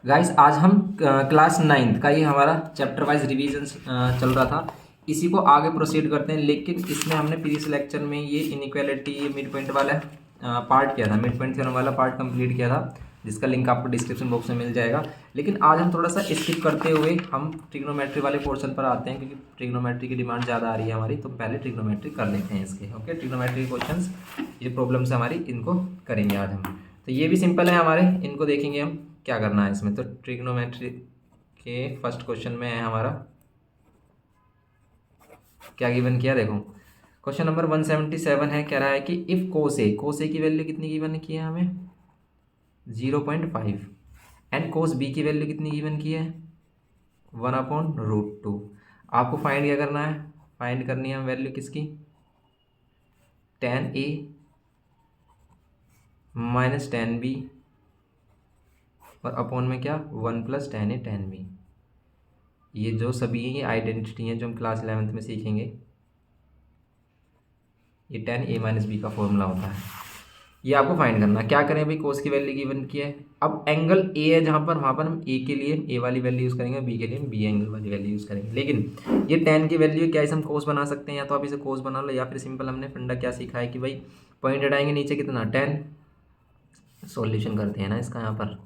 Guys आज हम class ninth का ही हमारा चैप्टर वाइज रिवीजन चल रहा था। इसी को आगे प्रोसीड करते हैं, लेकिन इसमें हमने प्रीवियस लेक्चर में ये इनइक्वालिटी, ये मिड पॉइंट वाला पार्ट किया था, मिड पॉइंट थ्योरम वाला पार्ट कंप्लीट किया था, जिसका लिंक आपको डिस्क्रिप्शन बॉक्स में मिल जाएगा। लेकिन आज हम थोड़ा सा स्किप करते हुए हम ट्रिग्नोमेट्री वाले पोर्शन पर आते हैं, क्योंकि ट्रिग्नोमेट्री की डिमांड ज़्यादा आ रही है हमारी, तो पहले ट्रिग्नोमेट्री कर लेते हैं इसके। ओके, ट्रिग्नोमेट्री क्वेश्चंस, ये प्रॉब्लम्स हमारी, इनको करेंगे आज हम। तो ये भी सिंपल है हमारे, इनको देखेंगे हम क्या करना है इसमें। तो ट्रिग्नोमेट्री के फर्स्ट क्वेश्चन में है हमारा, क्या गिवन किया देखो। क्वेश्चन नंबर 177 है, कह रहा है कि इफ कोस ए की वैल्यू कितनी गिवन की है हमें 0.5 एंड कोस बी की वैल्यू कितनी गिवन की है 1/√2। आपको फाइंड क्या करना है, फाइंड करनी है वैल्यू किसकी, tan A minus tan B और अपॉन में क्या 1 + tan A tan B। ये जो सभी ये आइडेंटिटी हैं जो हम क्लास 11th में सीखेंगे, ये tan A - B का फॉर्मूला होता है। ये आपको फाइंड करना है। क्या करें भाई, कोस की वैल्यू गिवन की है, अब एंगल ए है जहाँ पर, वहाँ पर हम ए के लिए ए वाली वैल्यू यूज़ करेंगे, बी के लिए बी एंगल वाली वैल्यू यूज़ करेंगे। लेकिन ये tan की वैल्यू क्या, इसे हम कोस बना सकते हैं, या तो आप इसे कोस बना लो, या फिर सिंपल हमने फंडा क्या सीखा है कि भाई पॉइंट हटाएंगे नीचे कितना tan, सॉल्यूशन करते हैं ना इसका यहाँ पर,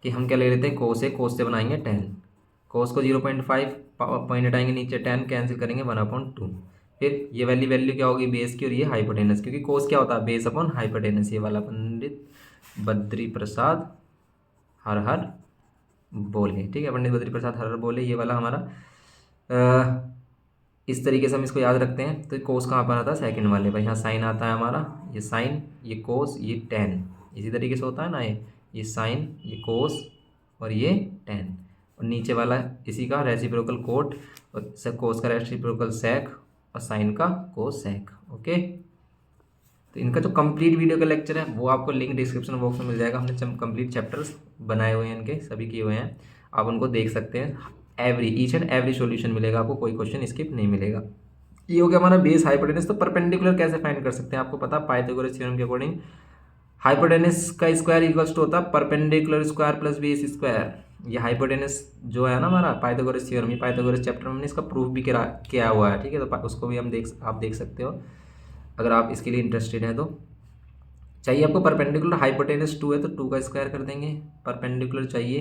कि हम क्या ले लेते हैं, कोस से बनाएंगे tan, कोस को 0.5 पॉइंट हटाएंगे नीचे, tan कैंसिल करेंगे 1/2। फिर ये वैल्यू वैल्यू क्या होगी बेस की, और ये हाइपोटेनस, क्योंकि कोस क्या होता है बेस अपॉन हाइपोटेनस। ये वाला पंडित बद्री प्रसाद हर हर बोले, ठीक है, पंडित बद्री प्रसाद हर हर बोले, ये वाला हमारा इस तरीके से हम इसको याद रखते हैं। तो कोस कहाँ पर आता है, सेकंड वाले भाई, यहाँ साइन आता है हमारा, ये साइन, ये कोस, ये tan, इसी तरीके से होता है ना, ये साइन, ये कोस और ये tan, और नीचे वाला इसी का रेसिप्रोकल कोट, और कोस का रेसिप्रोकल सेक, और साइन का कोस सेक। ओके, तो इनका जो कंप्लीट वीडियो का लेक्चर है वो आपको लिंक डिस्क्रिप्शन बॉक्स में मिल जाएगा। हमने कंप्लीट चैप्टर्स बनाए हुए हैं, इनके सभी किए हुए हैं, आप उनको देख सकते हैं। ईच एंड एवरी सॉल्यूशन मिलेगा आपको, कोई क्वेश्चन स्किप नहीं मिलेगा। ये हो गया हमारा बेस हाइपोटेनस। तो परपेंडिकुलर कैसे फाइंड कर सकते हैं, आपको पता पाइथागोरस थ्योरम के अकॉर्डिंग हाइपोटेनस का स्क्वायर इक्वल्स टू होता है perpendicular square plus base square. ये हाइपोटेनस जो है ना हमारा पाइथागोरस थ्योरम, ये पाइथागोरस चैप्टर में हमने इसका प्रूफ भी किया हुआ है, ठीक है, तो उसको भी आप देख सकते हो अगर आप इसके लिए इंटरेस्टेड हैं तो। चाहिए आपको परपेंडिकुलर, हाइपोटेनस 2 है तो 2 का स्क्वायर कर देंगे, परपेंडिकुलर चाहिए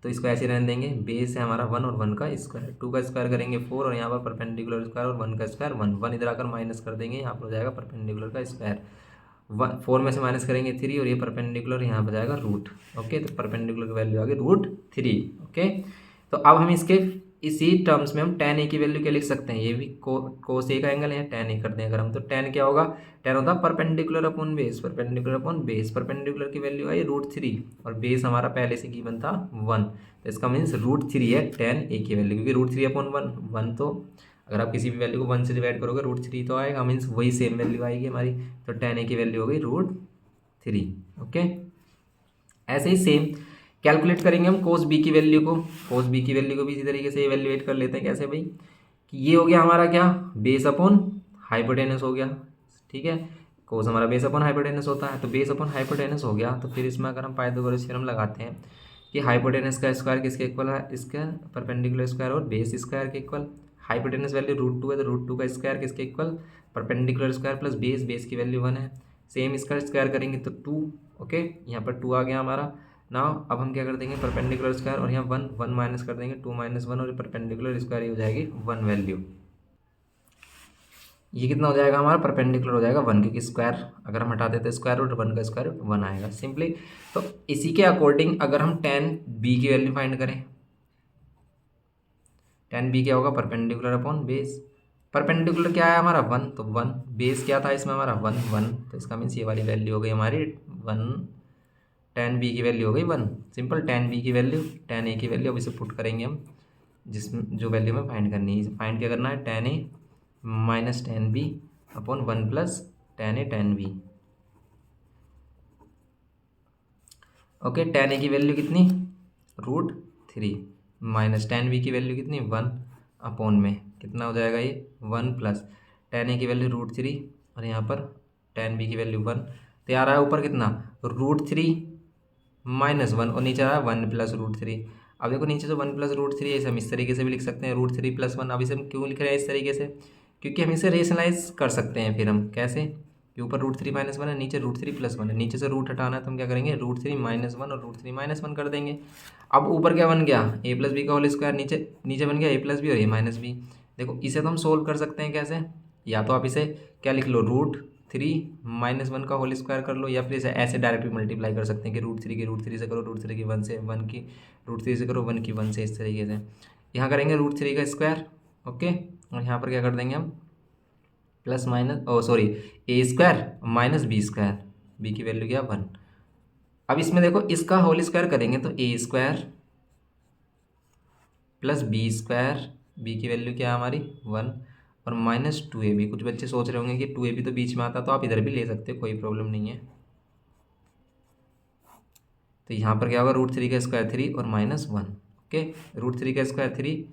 तो इसको ऐसे रहने देंगे, बेस है हमारा 1 और 1 का स्क्वायर, 2 का स्क्वायर करेंगे 4, और यहाँ पर परपेंडिकुलर स्क्वायर और 1 का स्क्वायर 1 इधर आकर माइनस कर देंगे, यहाँ पर हो जाएगा परपेंडिकुलर का स्क्वायर, 4 में से माइनस करेंगे 3, और ये परपेंडिकुलर यहाँ पर जाएगा रूट। ओके, तो परपेंडिकुलर की वैल्यू आ गई √3। ओके, तो अब हम इसके इसी टर्म्स में हम tan a की वैल्यू क्या लिख सकते हैं, ये भी कोस a का एंगल है, tan a कर दें अगर हम, तो tan क्या होगा, tan होता है perpendicular upon base, perpendicular upon base, perpendicular की वैल्यू आई √3 और बेस हमारा पहले से गिवन था 1, तो इसका मीन्स √3 है tan a की वैल्यू, क्योंकि √3 अपॉन 1 तो अगर आप किसी भी वैल्यू को 1 से डिवाइड करोगे √3 तो आएगा, मीन्स वही सेम वैल्यू आएगी हमारी, तो tan a की वैल्यू हो गई √3। ओके, ऐसे ही सेम कैलकुलेट करेंगे हम कोस बी की वैल्यू को, कोस बी की वैल्यू को भी इसी तरीके से इवेल्युएट कर लेते हैं। कैसे भाई, कि ये हो गया हमारा क्या, बेस अपॉन हाइपोटेनस हो गया, ठीक है, कोस हमारा बेस अपॉन हाइपोटेनस होता है, तो बेस अपॉन हाइपोटेनस हो गया, तो फिर इसमें अगर हम पाइथागोरस थ्योरम लगाते हैं कि हाइपोटेनस का स्क्वायर किसके इक्वल है, इसका परपेंडिकुलर स्क्वायर और बेस स्क्वायर के इक्वल, हाइपोटेनस वैल्यू √2 है तो √2 का स्क्वायर किसके equal, perpendicular square plus base की वैल्यू 1 है, सेम इसका स्क्वायर करेंगे तो 2। ओके, यहाँ पर 2 आ गया हमारा। नाउ अब हम क्या कर देंगे, परपेंडिकुलर स्क्वायर और यहाँ 1 माइनस कर देंगे, 2 - 1, और परपेंडिकुलर स्क्वायर ही हो जाएगी 1 वैल्यू। ये कितना हो जाएगा हमारा, परपेंडिकुलर हो जाएगा 1, क्योंकि स्क्वायर अगर हम हटा देते हैं स्क्वायर रूट, 1 का स्क्वायर रूट 1 आएगा सिंपली। तो इसी के अकॉर्डिंग अगर हम tan b की वैल्यू फाइंड करें, tan b क्या होगा, परपेंडिकुलर अपॉन बेस, परपेंडिकुलर क्या है हमारा 1, तो 1, बेस क्या था इसमें हमारा 1, तो इसका मीन्स ये वाली वैल्यू हो गई हमारी 1, tan b की वैल्यू हो गई 1, सिंपल, tan b की वैल्यू, tan a की वैल्यू, अब इसे पुट करेंगे हम, जिसमें जो वैल्यू हमें फाइंड करनी है, फाइंड क्या करना है, tan a minus tan b upon 1 plus tan a tan b। Okay, tan a की वैल्यू कितनी, √3, माइनस tan b की वैल्यू कितनी 1 अपॉन में कितना हो जाएगा ये 1 प्लस tan a की वैल्यू √3, और यहाँ पर tan b की वैल्यू 1, तो यार आया ऊपर कितना √3 -1 और नीचे आया 1+√3। अब देखो नीचे जो 1+√3 है इसे हम इस तरीके से भी लिख सकते हैं √3+1। अब इसे हम क्यों लिख रहे हैं इस तरीके से, क्योंकि हम इसे रेशनलाइज कर सकते हैं। फिर हम कैसे, कि ऊपर √3 - 1 है, नीचे √3+1 है, नीचे से रूट हटाना है तो हम क्या करेंगे √3 - 1 और √3 - 1 कर देंगे। अब ऊपर क्या बन गया a+b का होल स्क्वायर, नीचे नीचे बन गया a+b और a-b। देखो इसे तो हम सोल्व कर सकते हैं कैसे, या तो आप इसे क्या लिख लो √3 - 1 का होल स्क्वायर कर लो, या फिर इसे ऐसे डायरेक्टली मल्टीप्लाई कर सकते हैं कि √3 की √3 से करो, √3 की 1 से, 1 की √3 से करो, 1 की 1 से, इस तरीके से। यहाँ करेंगे √3 का स्क्वायर, ओके, और यहाँ पर क्या कर देंगे हम plus minus sorry a² - b की वैल्यू क्या 1। अब इसमें देखो इसका होल स्क्वायर करेंगे तो a² प्लस b², b की वैल्यू क्या है हमारी 1, और -2ab। कुछ बच्चे सोच रहे होंगे कि 2ab तो बीच में आता, तो आप इधर भी ले सकते हो, कोई प्रॉब्लम नहीं है। तो यहाँ पर क्या होगा √3 का स्क्वायर 3 और -1, ओके, √3 का स्क्वायर 3,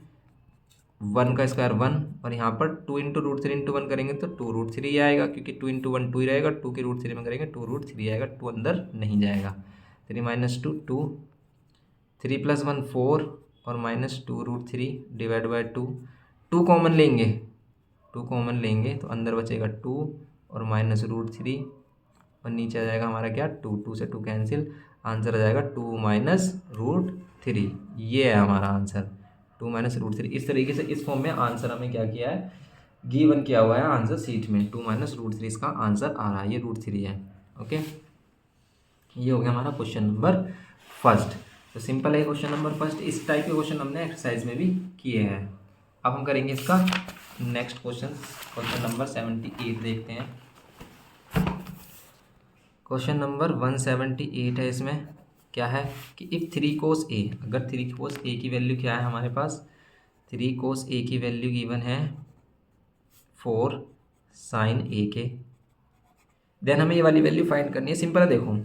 1 का स्क्वायर 1, और यहाँ पर 2 × √3 × 1 करेंगे तो 2√3 आएगा, क्योंकि 2 × 1 2 ही रहेगा, 2 की √3 में करेंगे 2√3 आएगा, 2 अंदर नहीं जाएगा। 3 - 2 2, 3 + 1 4 और -2√3 डिवाइड बाई 2। 2 कॉमन लेंगे, 2 कॉमन लेंगे तो अंदर बचेगा 2 और -√3, और नीचे आ जाएगा हमारा क्या 2, 2 से 2 कैंसिल, आंसर आ जाएगा 2 - √3। ये है हमारा आंसर 2 - √3। इस तरीके से इस फॉर्म में आंसर हमें क्या किया है, गिवन किया हुआ है आंसर सीट में, 2 - √3 इसका आंसर आ रहा है, ये √3 है, ओके। ये हो गया हमारा क्वेश्चन नंबर फर्स्ट। तो सिंपल है क्वेश्चन नंबर फर्स्ट। इस टाइप के क्वेश्चन हमने एक्सरसाइज में भी किए हैं। अब हम करेंगे इसका नेक्स्ट क्वेश्चन, क्वेश्चन नंबर 78 देखते हैं। क्वेश्चन नंबर 178 है। इसमें क्या है कि इफ 3 cos a, अगर 3 cos a की वैल्यू क्या है हमारे पास, 3 cos a की वैल्यू गिवन है 4 sin a के, देन हमें ये वाली वैल्यू फाइंड करनी है। सिंपल है, देखो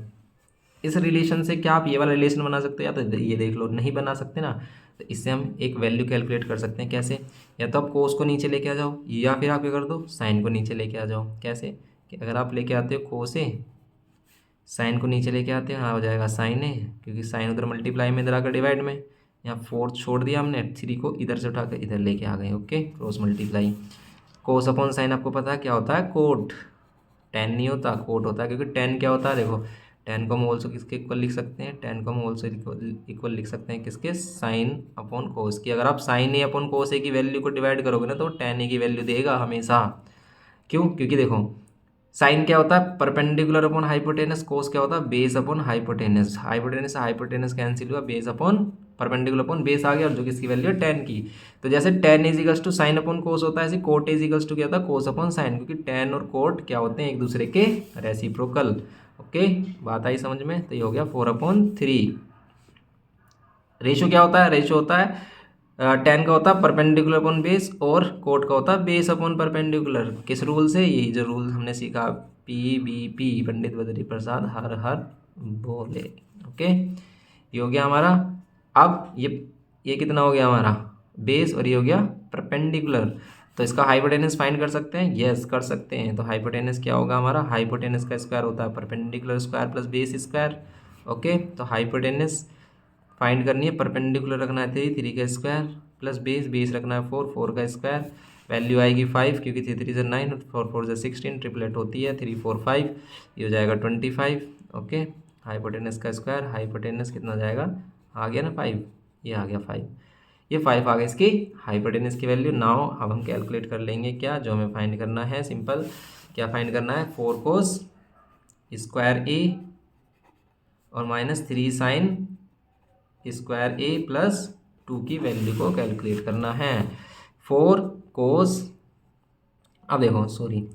इस रिलेशन से क्या आप ये वाला रिलेशन बना सकते हो, या तो ये देख लो, नहीं बना सकते ना, तो इससे हम एक वैल्यू कैलकुलेट कर सकते हैं। कैसे, या तो आप कोस को नीचे लेके आ जाओ, या फिर आप क्या कर दो साइन को नीचे लेके आ जाओ। कैसे, कि अगर आप लेके आते हो कोस ए, साइन को नीचे लेके आते हो, हाँ हो जाएगा साइन ए, क्योंकि साइन उधर मल्टीप्लाई में, इधर आकर डिवाइड में, यहाँ 4 छोड़ दिया हमने, 3 को इधर से उठाकर इधर लेके आ गए, ओके, क्रॉस मल्टीप्लाई। कोस अपॉन साइन आपको पता है क्या होता है, कोट, टेन नहीं होता, कोट होता है, क्योंकि टेन क्या होता है, देखो टेन को हम ऑल्सो किसके इक्वल लिख सकते हैं, टेन को हम ऑल्सो इक्वल लिख सकते हैं किसके, साइन अपॉन कोस की। अगर आप साइन ए अपॉन कोस ए की वैल्यू को डिवाइड करोगे ना तो टेन ए की वैल्यू देगा हमेशा। क्यों, क्योंकि देखो साइन क्या होता है परपेंडिकुलर अपॉन हाइपोटेनस, कोस क्या होता है बेस अपॉन हाइपोटेनस, हाइपोटेनस से हाइपोटेनस कैंसिल हुआ, base upon perpendicular upon base आ गया, और जो किसकी वैल्यू है टेन की। तो जैसे tan equals to sine upon cos होता है, ऐसे कोट इजिकल्स टू क्या होता है कोस अपॉन साइन, क्योंकि टेन और कोट क्या होते हैं एक दूसरे के रेसिप्रोकल, ओके, बात आई समझ में। तो ये हो गया 4/3। रेशो क्या होता है, रेशो होता है टेन का होता है परपेंडिकुलर अपॉन बेस, और कोट का होता है बेस अपॉन परपेंडिकुलर। किस रूल से, यही जो रूल हमने सीखा PBP, पंडित बद्री प्रसाद हर हर बोले, ओके। ये हो गया हमारा। अब ये कितना हो गया हमारा बेस, और ये हो गया परपेंडिकुलर। तो इसका हाइपोटेनस फाइंड कर सकते हैं, यस कर सकते हैं। तो हाइपोटेनस क्या होगा हमारा, हाइपोटेनस का स्क्वायर होता है perpendicular square plus base square, okay. तो हाइपोटेनस फाइंड करनी है, परपेंडिकुलर रखना है 3 का स्क्वायर प्लस बेस रखना है 4 का स्क्वायर, वैल्यू आएगी 5, क्योंकि 3 3 से 9 और 4 4 से 16, ट्रिपलेट होती है 3 4 5, ये हो जाएगा 25, ओके। हाइपोटेनस का स्क्वायर, हाइपोटेनस कितना हो जाएगा, आ गया ना 5, ये आ गया 5, ये 5 आ गया इसकी हाइपोटेनस की वैल्यू। नाउ अब हम कैलकुलेट कर लेंगे क्या, जो हमें फाइंड करना है, सिंपल क्या फाइंड करना है, 4 cos स्क्वायर ए और -3 साइन स्क्वायर ए प्लस 2 की वैल्यू को कैलकुलेट करना है। 4 कोस, अब देखो सॉरी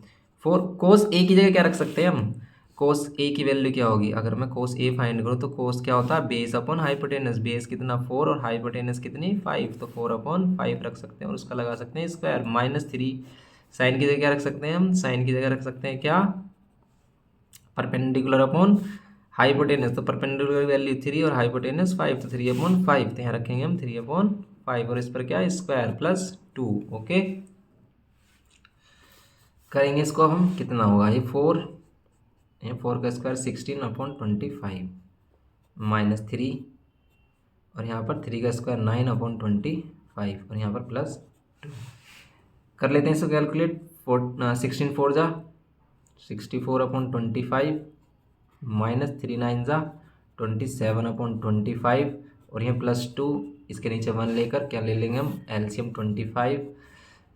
4 कोस ए की जगह क्या रख सकते हैं हम, कोस ए की वैल्यू क्या होगी, अगर मैं कोस ए फाइंड करूँ तो कोस क्या होता है बेस अपॉन हाइपोटेनस, बेस कितना 4 और हाइपोटेनस कितनी 5, तो 4/5 रख सकते हैं, और उसका लगा सकते हैं स्क्वायर। -3 साइन की जगह क्या रख सकते हैं हम, साइन की जगह रख सकते हैं क्या, परपेंडिकुलर अपॉन हाइपोटेनस, तो परपेंडिकुलर वैल्यू 3 और हाइपोटेनस 5, तो 3/5, तो यहाँ रखेंगे हम 3/5, और इस पर क्या है स्क्वायर प्लस 2, ओके। करेंगे इसको हम, कितना होगा ये 4 का स्क्वायर 16/25, -3 और यहाँ पर 3 का स्क्वायर 9/25 और यहाँ पर +2 कर लेते हैं इसको कैलकुलेट। 16 4 जा 64/25 -3 9 जा 27/25 और यहाँ +2 इसके नीचे 1 लेकर क्या ले लेंगे हम एलसीएम 25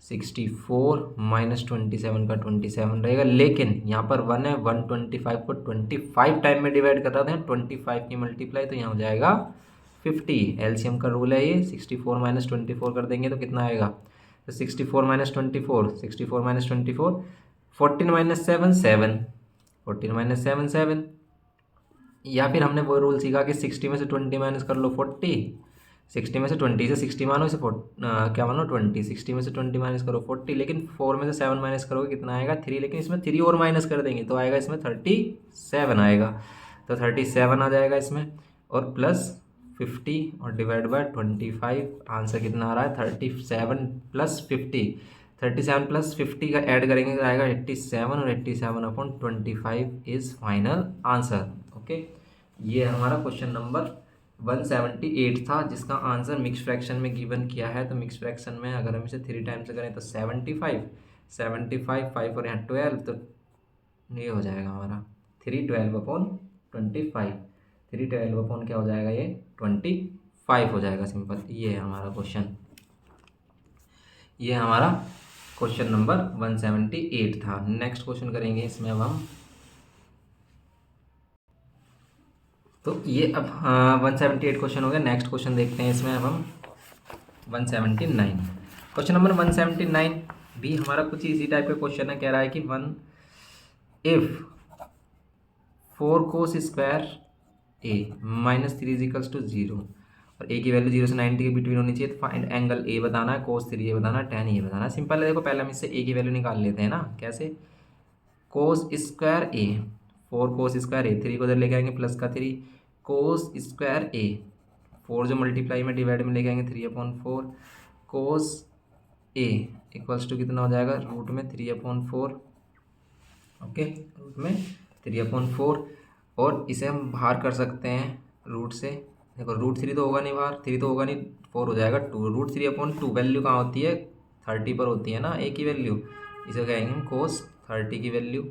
64 -27 का 27 रहेगा, लेकिन यहाँ पर 1 है 125 को 25 टाइम में डिवाइड कर रहे हैं 25 की मल्टीप्लाई तो यहाँ हो जाएगा 50। एलसीएम का रूल है ये। 64 -24 कर देंगे तो कितना आएगा, तो 64 -24 64 -24 14 -7 7 14 -7 7 या फिर हमने वो रूल सीखा कि 60 में से 20 माइनस कर लो 40, 60 में से 20 से 60 मानो इसे क्या मानो 20, 60 में से 20 माइनस करो 40, लेकिन 4 में से 7 माइनस करोगे कितना आएगा 3, लेकिन इसमें 3 और माइनस कर देंगे तो आएगा इसमें 37 आएगा, तो 37 आ जाएगा इसमें और प्लस 50 और डिवाइड बाय 25 आंसर कितना आ रहा है 37 + 50, 37 + 50 का ऐड करेंगे तो आएगा 87 और 87/25 इज फाइनल आंसर। ओके, ये हमारा क्वेश्चन नंबर 178 था जिसका आंसर मिक्स फ्रैक्शन में गिवन किया है। तो मिक्स फ्रैक्शन में अगर हम इसे 3 टाइम्स करें तो 75 75 5 और यहाँ 12 तो ये हो जाएगा हमारा 312/25 312 क्या हो जाएगा ये 25 हो जाएगा सिंपल। ये है हमारा क्वेश्चन, ये हमारा क्वेश्चन नंबर 178 था। नेक्स्ट क्वेश्चन करेंगे इसमें अब हम, तो ये अब 178 क्वेश्चन हो गया। नेक्स्ट क्वेश्चन देखते हैं इसमें अब हम 179 क्वेश्चन नंबर 179 भी हमारा कुछ इसी टाइप का क्वेश्चन है। कह रहा है कि 1 इफ 4 cos स्क्वायर a -3 = 0 और a की वैल्यू 0 से 90 के बिटवीन होनी चाहिए। तो फाइंड एंगल a बताना है, cos 3a बताना है, tan a बताना है। सिंपल है, देखो पहले हम इससे a की वैल्यू निकाल लेते हैं ना। कैसे, cos square a 4 cos square a 3 को उधर लेके आएंगे प्लस का 3 cos स्क्वायर a 4 जो मल्टीप्लाई में डिवाइड में लेके आएंगे 3/4 cos a इक्वल्स टू कितना हो जाएगा रूट में 3/4। ओके, रूट में 3/4 और इसे हम बाहर कर सकते हैं रूट से। देखो रूट 3 तो होगा नहीं, बाहर 3 तो होगा नहीं, 4 हो जाएगा 2 रूट 3/2 वैल्यू कहाँ होती है 30 पर होती है ना a की वैल्यू। इसे कहेंगे हम cos 30 की वैल्यू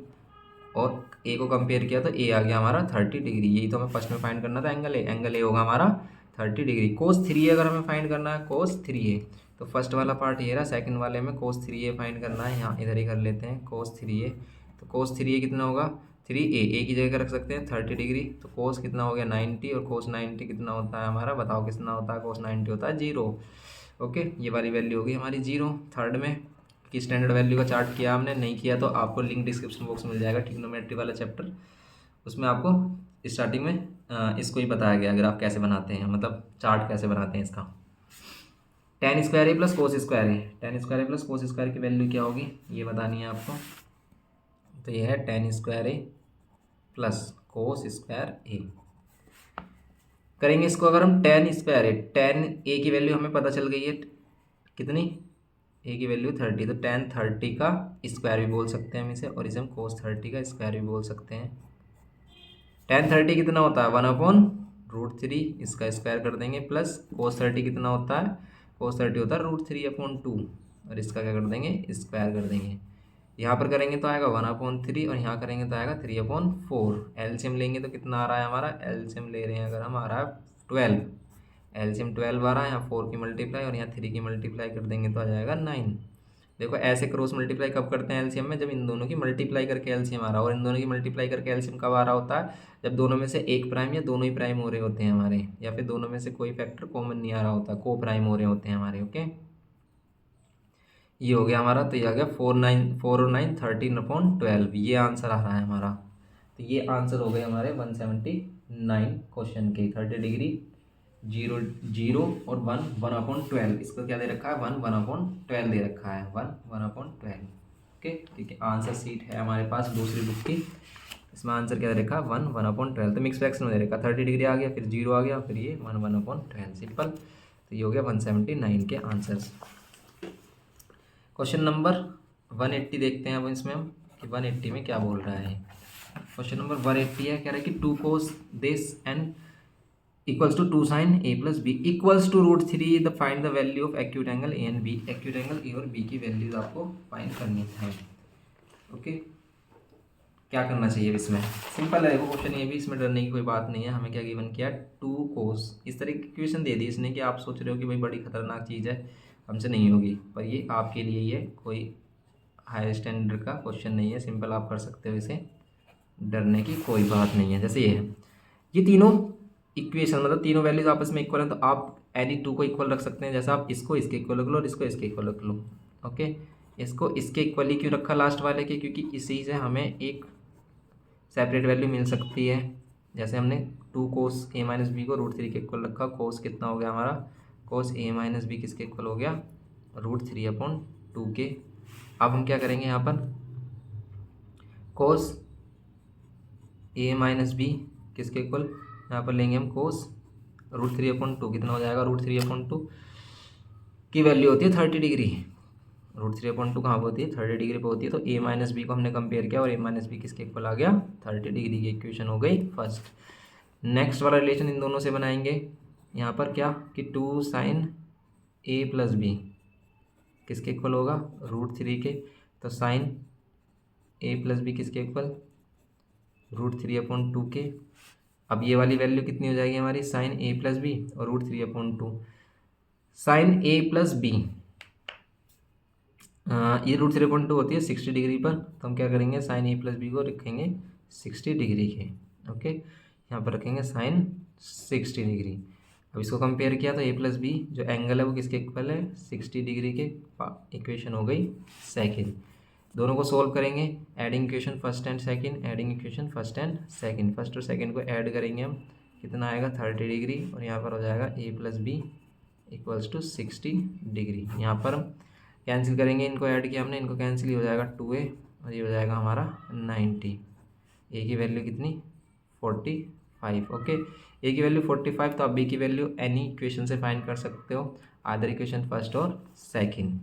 और a को कंपेयर किया तो a आ गया हमारा 30 डिग्री। यही तो हमें फर्स्ट में फाइंड करना था एंगल a होगा हमारा 30 डिग्री। cos 3a अगर हमें फाइंड करना है cos 3a तो फर्स्ट वाला पार्ट ये रहा, सेकंड वाले में cos 3a फाइंड करना है। यहाँ इधर ही कर लेते हैं cos 3a। तो cos 3a कितना होगा 3a a की जगह रख सकते हैं 30 डिग्री, तो cos कितना हो गया 90 और cos 90 कितना होता है हमारा, बताओ कितना होता है cos 90 होता है 0। ओके, ये वाली वैल्यू होगी हमारी 0। थर्ड में कि स्टैंडर्ड वैल्यू का चार्ट किया हमने, नहीं किया तो आपको लिंक डिस्क्रिप्शन बॉक्स में मिल जाएगा ट्रिग्नोमेट्री वाला चैप्टर, उसमें आपको स्टार्टिंग में इसको ही बताया गया ग्राफ कैसे बनाते हैं, मतलब चार्ट कैसे बनाते हैं इसका। tan square a + cos square a, tan square a + cos square की वैल्यू क्या होगी ये बतानी है आपको। तो ये है tan square a + cos square a। करेंगे इसको अगर हम tan square a, tan a की वैल्यू हमें पता चल गई है कितनी, a की वैल्यू 30, तो tan 30 का स्क्वायर भी बोल सकते हैं हम इसे, और इसे हम cos 30 का स्क्वायर भी बोल सकते हैं। tan 30 कितना होता है 1/√3, इसका स्क्वायर कर देंगे, प्लस cos 30 कितना होता है cos 30 होता है √3/2 और इसका क्या कर देंगे स्क्वायर कर देंगे। यहाँ पर करेंगे तो आएगा 1/3 और यहाँ करेंगे तो आएगा 3/4। एलसीएम लेंगे तो कितना आ रहा है हमारा, एलसीएम ले रहे हैं अगर हम आ रहा है 12, एलसीएम 12 आ रहा है। यहाँ 4 की मल्टीप्लाई और यहाँ 3 की मल्टीप्लाई कर देंगे तो आ जाएगा 9। देखो ऐसे क्रॉस मल्टीप्लाई कब करते हैं एलसीएम में, जब इन दोनों की मल्टीप्लाई करके एलसीएम आ रहा है, और इन दोनों की मल्टीप्लाई करके एलसीएम कब आ रहा होता है जब दोनों में से एक प्राइम या दोनों ही प्राइम हो रहे होते हैं हमारे, या फिर दोनों में से कोई फैक्टर कॉमन नहीं आ रहा होता, को प्राइम हो रहे होते हैं हमारे। ओके, ये हो गया हमारा, तो ये आ गया 4 और 9 13/12, ये आंसर आ रहा है हमारा। तो ये आंसर हो गए हमारे 179 क्वेश्चन के। 30 डिग्री 0 0 और 1 1/12, इसको क्या दे रखा है 1 1/12 दे रखा है, 1 1/12। ओके, ठीक है, आंसर सीट है हमारे पास दूसरी बुक की, इसमें आंसर क्या दे रखा है 1 1/12। तो मिक्स फ्रैक्शन में दे रखा 30 डिग्री आ गया, फिर 0 आ गया, फिर ये 1 1/12 सिंपल। तो ये हो गया 179 के आंसर्स। क्वेश्चन नंबर 180 देखते हैं अब इसमें हम कि 180 में क्या बोल रहा है। क्वेश्चन नंबर 180 है, कह रहा है कि 2 cos this and equals to 2 sine A plus B equals to √3 the find the value of acute angle A and B. Acute angle A और बी की वैल्यूज आपको फाइंड करनी है। ओके, क्या करना चाहिए इसमें? सिंपल है वो क्वेश्चन, ये भी इसमें डरने की कोई बात नहीं है। हमें क्या गिवन किया, 2 कोस, इस तरह की इक्वेशन दे दी इसने कि आप सोच रहे हो कि भाई बड़ी खतरनाक चीज़ है, हमसे नहीं होगी, पर ये आपके लिए ये कोई हायर स्टैंडर्ड का क्वेश्चन नहीं है, सिंपल आप कर सकते हो इसे, डरने की कोई बात नहीं है। जैसे ये है, ये तीनों इक्वेशन मतलब तीनों वैल्यूज आपस में इक्वल हैं, तो आप एनी 2 को इक्वल रख सकते हैं। जैसा आप इसको इसके इक्वल रख लो और इसको इसके इक्वल रख लो। ओके, इसको इसके इक्वल ही क्यों रखा लास्ट वाले के, क्योंकि इसी से हमें एक सेपरेट वैल्यू मिल सकती है। जैसे हमने 2 कोस ए माइनस बी को √3 के इक्वल रखा, कोस कितना हो गया हमारा, कोस ए माइनस बी किसके इक्वल हो गया, √3/2 के। अब हम क्या करेंगे यहाँ पर, कोस ए माइनस बी किसके इक्वल, यहाँ पर लेंगे हम कोस √3/2, कितना हो जाएगा, √3/2 की वैल्यू होती है 30 डिग्री। √3/2 कहाँ पर होती है, 30 डिग्री पर होती है। तो ए माइनस बी को हमने कंपेयर किया और ए माइनस बी किसके इक्वल आ गया, 30 डिग्री की इक्वेशन हो गई फर्स्ट। नेक्स्ट वाला रिलेशन इन दोनों से बनाएंगे। यहाँ पर क्या कि 2 साइन ए प्लस बी किसके इक्वल होगा, √3 के। तो साइन ए प्लस बी किसके इक्वल, √3/2 के। अब ये वाली वैल्यू कितनी हो जाएगी हमारी, साइन ए प्लस बी और √3/2 साइन ए प्लस बी, ये √3/2 होती है 60 डिग्री पर, तो हम क्या करेंगे, साइन ए प्लस बी को रखेंगे 60 डिग्री के। ओके, यहाँ पर रखेंगे साइन 60 डिग्री। अब इसको कंपेयर किया तो ए प्लस बी जो एंगल है वो किसके इक्वल है, 60 डिग्री के। इक्वेशन हो गई सेकंड। दोनों को सोल्व करेंगे, adding equation first and second, adding equation first and second. First और सेकंड को ऐड करेंगे हम, कितना आएगा 30 डिग्री, और यहाँ पर हो जाएगा A plus B equals to 60 degree. यहाँ पर कैंसिल करेंगे, इनको ऐड किया हमने, इनको कैंसिल, ही हो जाएगा 2a और ये हो जाएगा हमारा 90। ए की वैल्यू कितनी, 45। ओके, ए की वैल्यू 45, तो आप बी की वैल्यू एनी इक्वेशन से फाइंड कर सकते हो, आदर इक्वेशन फर्स्ट और सेकंड।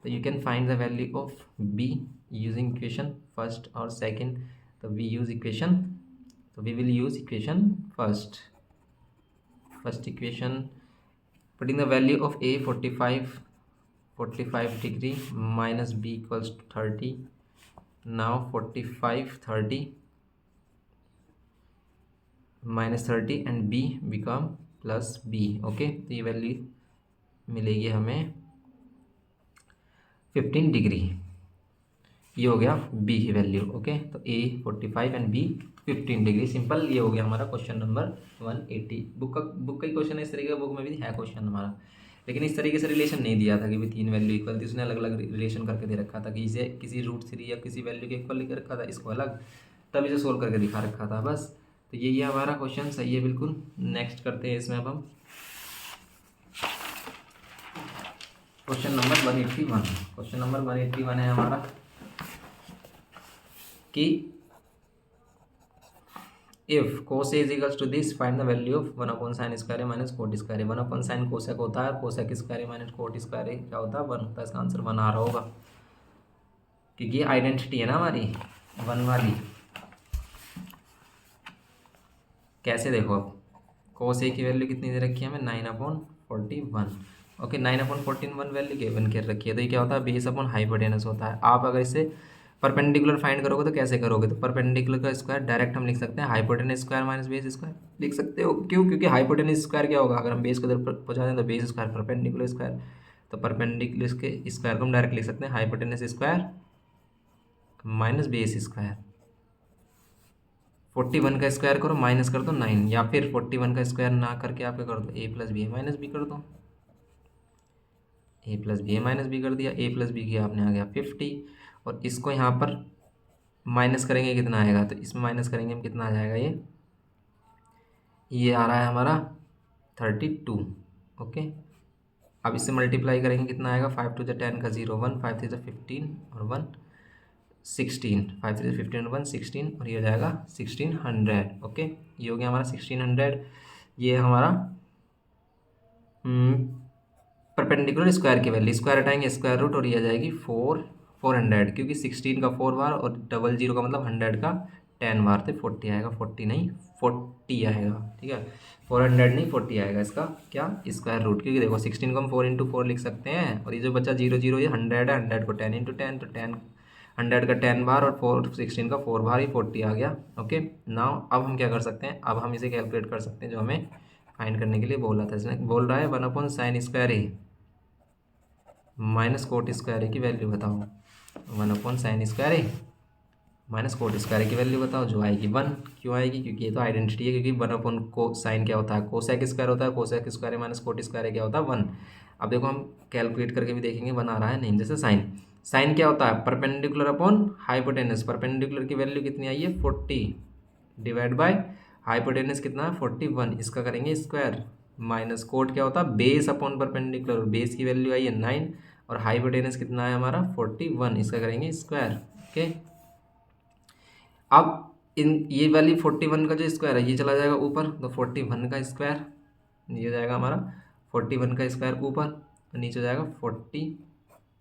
तो you can find the value of B using equation first और सेकंड। तो वी यूज इक्वेशन, तो we will use equation first equation, putting the value of a 45 degree minus b equals to 30. Now 45 30 minus 30 and b become plus b. Okay, तो ये value मिलेगी हमें 15 degree, ये हो गया b की वैल्यू। ओके, तो a 45 and b 15 degree. Simple, ये हो गया हमारा क्वेश्चन नंबर 180। बुक का ही क्वेश्चन है इस तरीके का, बुक में भी है क्वेश्चन हमारा, लेकिन इस तरीके से रिलेशन नहीं दिया था कि भी 3 वैल्यू इक्वल थी, उसने अलग अलग रिलेशन करके दे रखा था कि इसे किसी √3 या किसी वैल्यू के इक्वल लिख रखा था, इसको अलग, तब इसे सोल्व करके दिखा रखा था बस। तो यही है हमारा क्वेश्चन, सही है बिल्कुल। नेक्स्ट करते हैं इसमें अब हम क्वेश्चन नंबर 181। क्वेश्चन नंबर 181 है हमारा कि if cos A is equals to this find the value of 1/sin square A minus cot square A. 1/sin cosec होता है, cosec square A minus cot square A क्या होता है, 1 होता है। इसका आंसर 1 आ रहा होगा, क्योंकि ये आइडेंटिटी है ना हमारी 1 वाली। कैसे देखो, अब कोस ए की वैल्यू कितनी दे रखी है हमें, 9/41। ओके, 9/41 वैल्यू गिवन कर रखी है, तो ये क्या होता है, बेस अपॉन हाइपोटेनस होता है। आप अगर इसे परपेंडिकुलर फाइंड करोगे तो कैसे करोगे, तो परपेंडिकुलर का स्क्वायर डायरेक्ट हम लिख सकते हैं hypotenuse square minus base square लिख सकते हो। क्यों, क्योंकि हाइपोटेनस स्क्वायर क्या होगा, अगर हम बेस को इधर पहुंचा दें तो बेस स्क्वायर परपेंडिकुलर स्क्वायर, तो परपेंडिकुलर के स्क्वायर को हम डायरेक्ट लिख सकते हैं hypotenuse square minus base square. 41 का स्क्वायर करो, माइनस कर दो 9, या फिर 41 का स्क्वायर ना करके आप क्या कर दो, a plus B minus B कर दो, a plus B minus B कर दिया, a प्लस बी किया आपने, आ गया 50। और इसको यहाँ पर माइनस करेंगे कितना आएगा, तो इसमें माइनस करेंगे हम, कितना आ जाएगा, ये आ रहा है हमारा 32। ओके, अब इससे मल्टीप्लाई करेंगे, कितना आएगा, 5 2 10 का 0 1, 5 3 15 और 1 16, 5 3 15 और 1 16, और ये हो जाएगा 1600। ओके, ये हो गया हमारा 1600। ये हमारा परपेंडिकुलर स्क्वायर की वैल्यू, स्क्वायर हटाएंगे स्क्वायर रूट, और ये आ जाएगी 400, क्योंकि 16 का 4 बार और 00 का मतलब 100 का 10 बार, तो 40 आएगा, 40 नहीं 40 आएगा। ठीक है, 400 नहीं 40 आएगा इसका क्या स्क्वायर रूट, क्योंकि देखो 16 को हम 4 × 4 लिख सकते हैं, और ये जो बच्चा 0 0 ये 100 है, 100 को 10 × 10 तो 10 100 का 10 बार और 16 का 4 बार, ही 40 आ गया। ओके नाउ अब हम क्या कर सकते हैं, अब हम इसे कैलकुलेट कर सकते हैं जो हमें फाइंड करने के लिए बोला था। इसने बोल रहा है 1/sin² माइनस कोट स्क्वायर की वैल्यू बताओ। 1/sin² माइनस कोट स्क्वायर की वैल्यू बताओ, जो आएगी 1। क्यों आएगी, क्योंकि ये तो आइडेंटिटी है, क्योंकि 1 को साइन क्या होता है, कोसेक स्क्वायर होता है, cosec square minus cot square क्या होता है 1। अब देखो हम कैलकुलेट करके भी देखेंगे 1 आ रहा है नहीं। जैसे साइन, साइन क्या होता है, परपेंडिकुलर अपॉन हाइपोटेनस। परपेंडिकुलर की वैल्यू कितनी आई है 40 डिवाइड बाय हाइपोटेनस कितना है 41, इसका करेंगे स्क्वायर। माइनस कोट क्या होता है बेस अपॉन परपेंडिकुलर, बेस की वैल्यू आई है 9 और हाइपोटेनस कितना है हमारा 41, इसका करेंगे स्क्वायर। ओके अब इन ये वाली 41 का जो स्क्वायर है ये चला जाएगा ऊपर, तो 41 का स्क्वायर ये हो जाएगा हमारा 41 का स्क्वायर ऊपर, और नीचे हो जाएगा 40,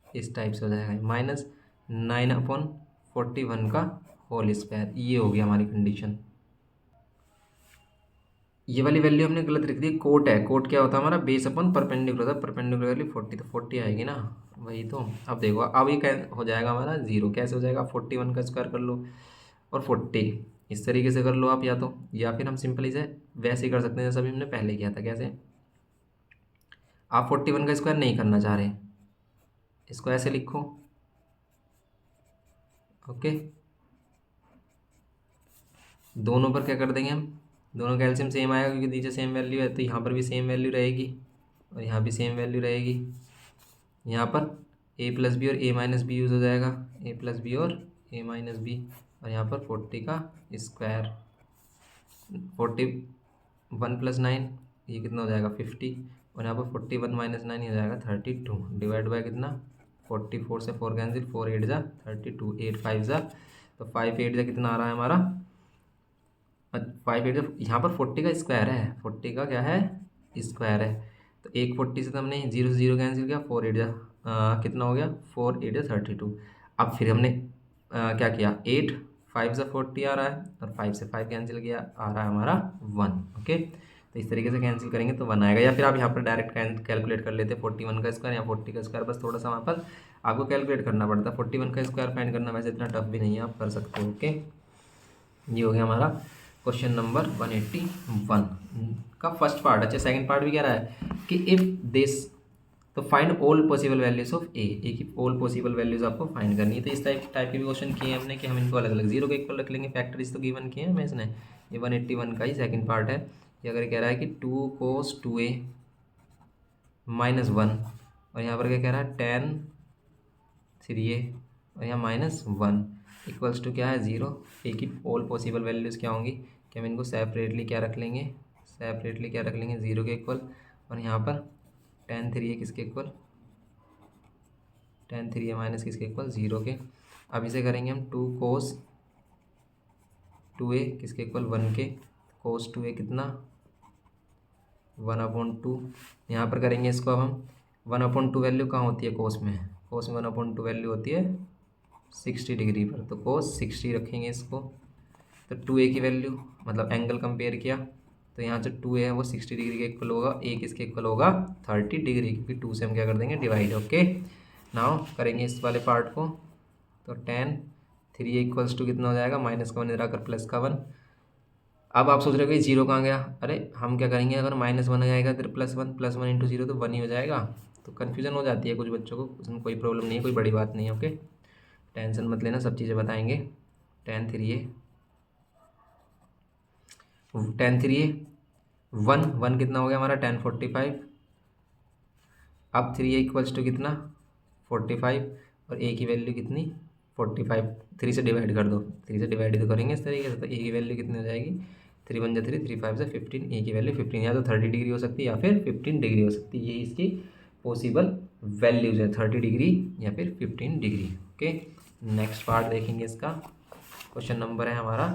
इस टाइप से हो जाएगा माइनस 9/41 का होल स्क्वायर। ये हो गया हमारी कंडीशन। ये वाली वैल्यू हमने गलत लिख दी, कोट है, कोट क्या होता है हमारा बेस अपन परपेंडिकुलर था, परपेंडिकुलर वैल्यू 40, तो 40 आएगी ना, वही तो। अब देखो अब ये क्या हो जाएगा हमारा 0, कैसे हो जाएगा 41 का स्क्वायर कर लो और 40 इस तरीके से कर लो आप, या तो या फिर हम सिंपल इसे वैसे ही कर सकते हैं जैसे अभी हमने पहले किया था। कैसे, आप 41 का स्क्वायर नहीं करना चाह रहे, इसको ऐसे लिखो। ओके दोनों पर क्या कर देंगे हम, दोनों का एलसीएम सेम आएगा, क्योंकि नीचे सेम वैल्यू है, तो यहाँ पर भी सेम वैल्यू रहेगी और यहाँ भी सेम वैल्यू रहेगी। यहाँ पर a+b और a-b यूज़ हो जाएगा, a+b और a-b, और यहाँ पर 40 का स्क्वायर, 41 + 9 ये कितना हो जाएगा 50, और यहाँ पर 41 - 9 हो जाएगा 32 डिवाइड बाय कितना 44 से 4 कैंसिल, 4 8 जा 32, 8 5 जा, तो 5 8 जा कितना आ रहा है हमारा 5 8 जा, यहाँ पर 40 का स्क्वायर है, 40 का क्या है स्क्वायर है, तो एक 40 से तो हमने 0 से 0 कैंसिल किया, 4 8 जा कितना हो गया 4 8 जा 32। अब फिर हमने क्या किया 8 5 से 40 आ रहा है, और 5 से 5 कैंसिल किया आ रहा है हमारा 1। ओके तो इस तरीके से कैंसिल करेंगे तो 1 आएगा, या फिर आप यहाँ पर डायरेक्ट कैलकुलेट कर लेते 41 का स्क्वायर या 40 का स्क्वायर, बस थोड़ा सा वहाँ पर आपको कैलकुलेट करना पड़ता है। 41 का स्क्वायर फाइंड करना वैसे इतना टफ भी नहीं है, आप कर सकते हो। ओके ये हो गया हमारा क्वेश्चन नंबर 181 का फर्स्ट पार्ट। अच्छा सेकंड पार्ट भी कह रहा है कि इफ दिस, तो find all possible values of A की ऑल पॉसिबल वैल्यूज आपको फाइंड करनी है। तो इस टाइप के भी क्वेश्चन किए हैं हमने कि हम इनको अलग अलग 0 के इक्वल रख लेंगे, फैक्टरीज तो गिवन किए हैं हमें इसने। ये 181 का ही सेकंड पार्ट है। ये अगर कह रहा है कि 2 cos 2a -1, और यहाँ पर क्या कह रहा है tan 3a, और यहाँ -1 इक्वल्स टू क्या है 0। ए की ऑल पॉसिबल वैल्यूज़ क्या होंगी कि हम इनको सेपरेटली क्या रख लेंगे, सेपरेटली क्या रख लेंगे 0 के इक्वल, और यहाँ पर tan 3a किसके इक्वल, tan 3a माइनस किसके इक्वल 0 के। अब इसे करेंगे हम 2 cos 2a किसके इक्वल 1 के, cos 2a कितना 1/2, यहाँ पर करेंगे इसको अब हम 1/2 वैल्यू कहाँ होती है कोस में, कोस में 1/2 वैल्यू होती है 60 डिग्री पर, तो कोस 60 रखेंगे इसको। तो 2a की वैल्यू मतलब एंगल कंपेयर किया, तो यहाँ जो 2a है वो 60 डिग्री के इक्वल होगा, a किसके इक्वल होगा 30 डिग्री, क्योंकि 2 से हम क्या कर देंगे डिवाइड। ओके नाउ करेंगे इस वाले पार्ट को, तो tan 3a इक्वल्स टू कितना हो जाएगा -1 इधर आकर +1। अब आप सोच रहे हो कि 0 कहाँ गया, अरे हम क्या करेंगे अगर -1 आएगा इधर +1 +1 × 0 तो 1 ही हो जाएगा। तो कन्फ्यूजन हो जाती है कुछ बच्चों को, उसमें कोई प्रॉब्लम नहीं है, कोई बड़ी बात नहीं है। ओके टेंशन मत लेना, सब चीज़ें बताएंगे। tan 3a 1 कितना हो गया हमारा tan 45, अब 3a इक्वल्स टू कितना 45, और a की वैल्यू कितनी 45, 3 से डिवाइड कर दो, 3 से डिवाइड तो करेंगे इस तरीके से, तो a की वैल्यू कितनी हो जाएगी 3 × 1 = 3, 3 × 5 = 15, a की वैल्यू 15, या तो 30 डिग्री हो सकती है या फिर 15 डिग्री हो सकती है। ये इसकी पॉसिबल वैल्यूज है 30 डिग्री या फिर 15 डिग्री। ओके नेक्स्ट पार्ट देखेंगे इसका, क्वेश्चन नंबर है हमारा,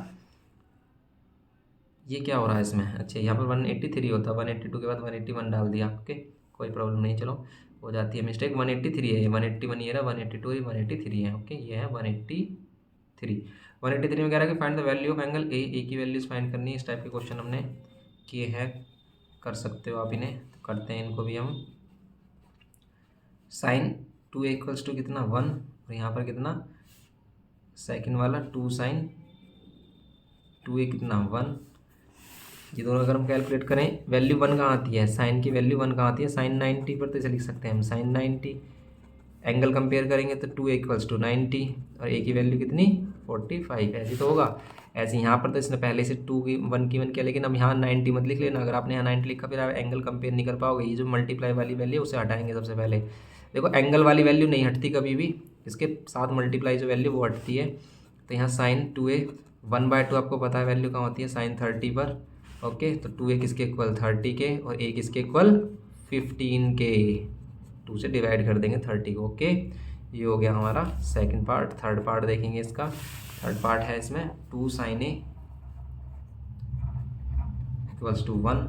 ये क्या हो रहा है इसमें, अच्छा यहाँ पर 183 होता है, 182 के बाद 181 डाल दिया। ओके कोई प्रॉब्लम नहीं, चलो हो जाती है मिस्टेक। 183 है, 181 ये रहा, 182 ये 183 है। ओके ये है 183। 183 में कह रहा है कि find the value of angle A की वैल्यूज फाइंड करनी है। इस टाइप के क्वेश्चन हमने किए हैं कर सकते हो आप इन्हें। तो करते हैं इनको भी हम। साइन 2a इक्वल्स टू कितना 1, और यहाँ पर कितना सेकंड वाला 2 साइन 2a कितना 1। ये दोनों अगर हम कैलकुलेट करें, वैल्यू 1 कहाँ आती है, साइन की वैल्यू 1 कहाँ आती है, साइन 90 पर। तो इसे लिख सकते हैं हम साइन 90। एंगल कंपेयर करेंगे तो 2a इक्वल्स टू 90 और a की वैल्यू कितनी 45, ऐसी तो होगा। ऐसे यहाँ पर तो इसने पहले से 2 की 1 की 1 किया, लेकिन अब यहाँ 90 मत लिख लेना। अगर आपने यहाँ 90 लिखा फिर आप एंगल कंपेयर नहीं कर पाओगे। ये जो मल्टीप्लाई वाली वैल्यू उसे हटाएंगे सबसे पहले। देखो एंगल वाली वैल्यू नहीं हटती कभी भी, इसके साथ मल्टीप्लाई जो वैल्यू वो हटती है। तो यहाँ साइन 2a 1/2 आपको पता है वैल्यू कहाँ होती है, साइन 30 पर। ओके, तो 2a किसके इक्वल 30 के, और a किसके इक्वल 15 के। 2 से डिवाइड कर देंगे 30 को। ओके, ये हो गया हमारा सेकंड पार्ट। थर्ड पार्ट देखेंगे इसका। थर्ड पार्ट है इसमें 2 साइन ए इक्वल्स टू 1।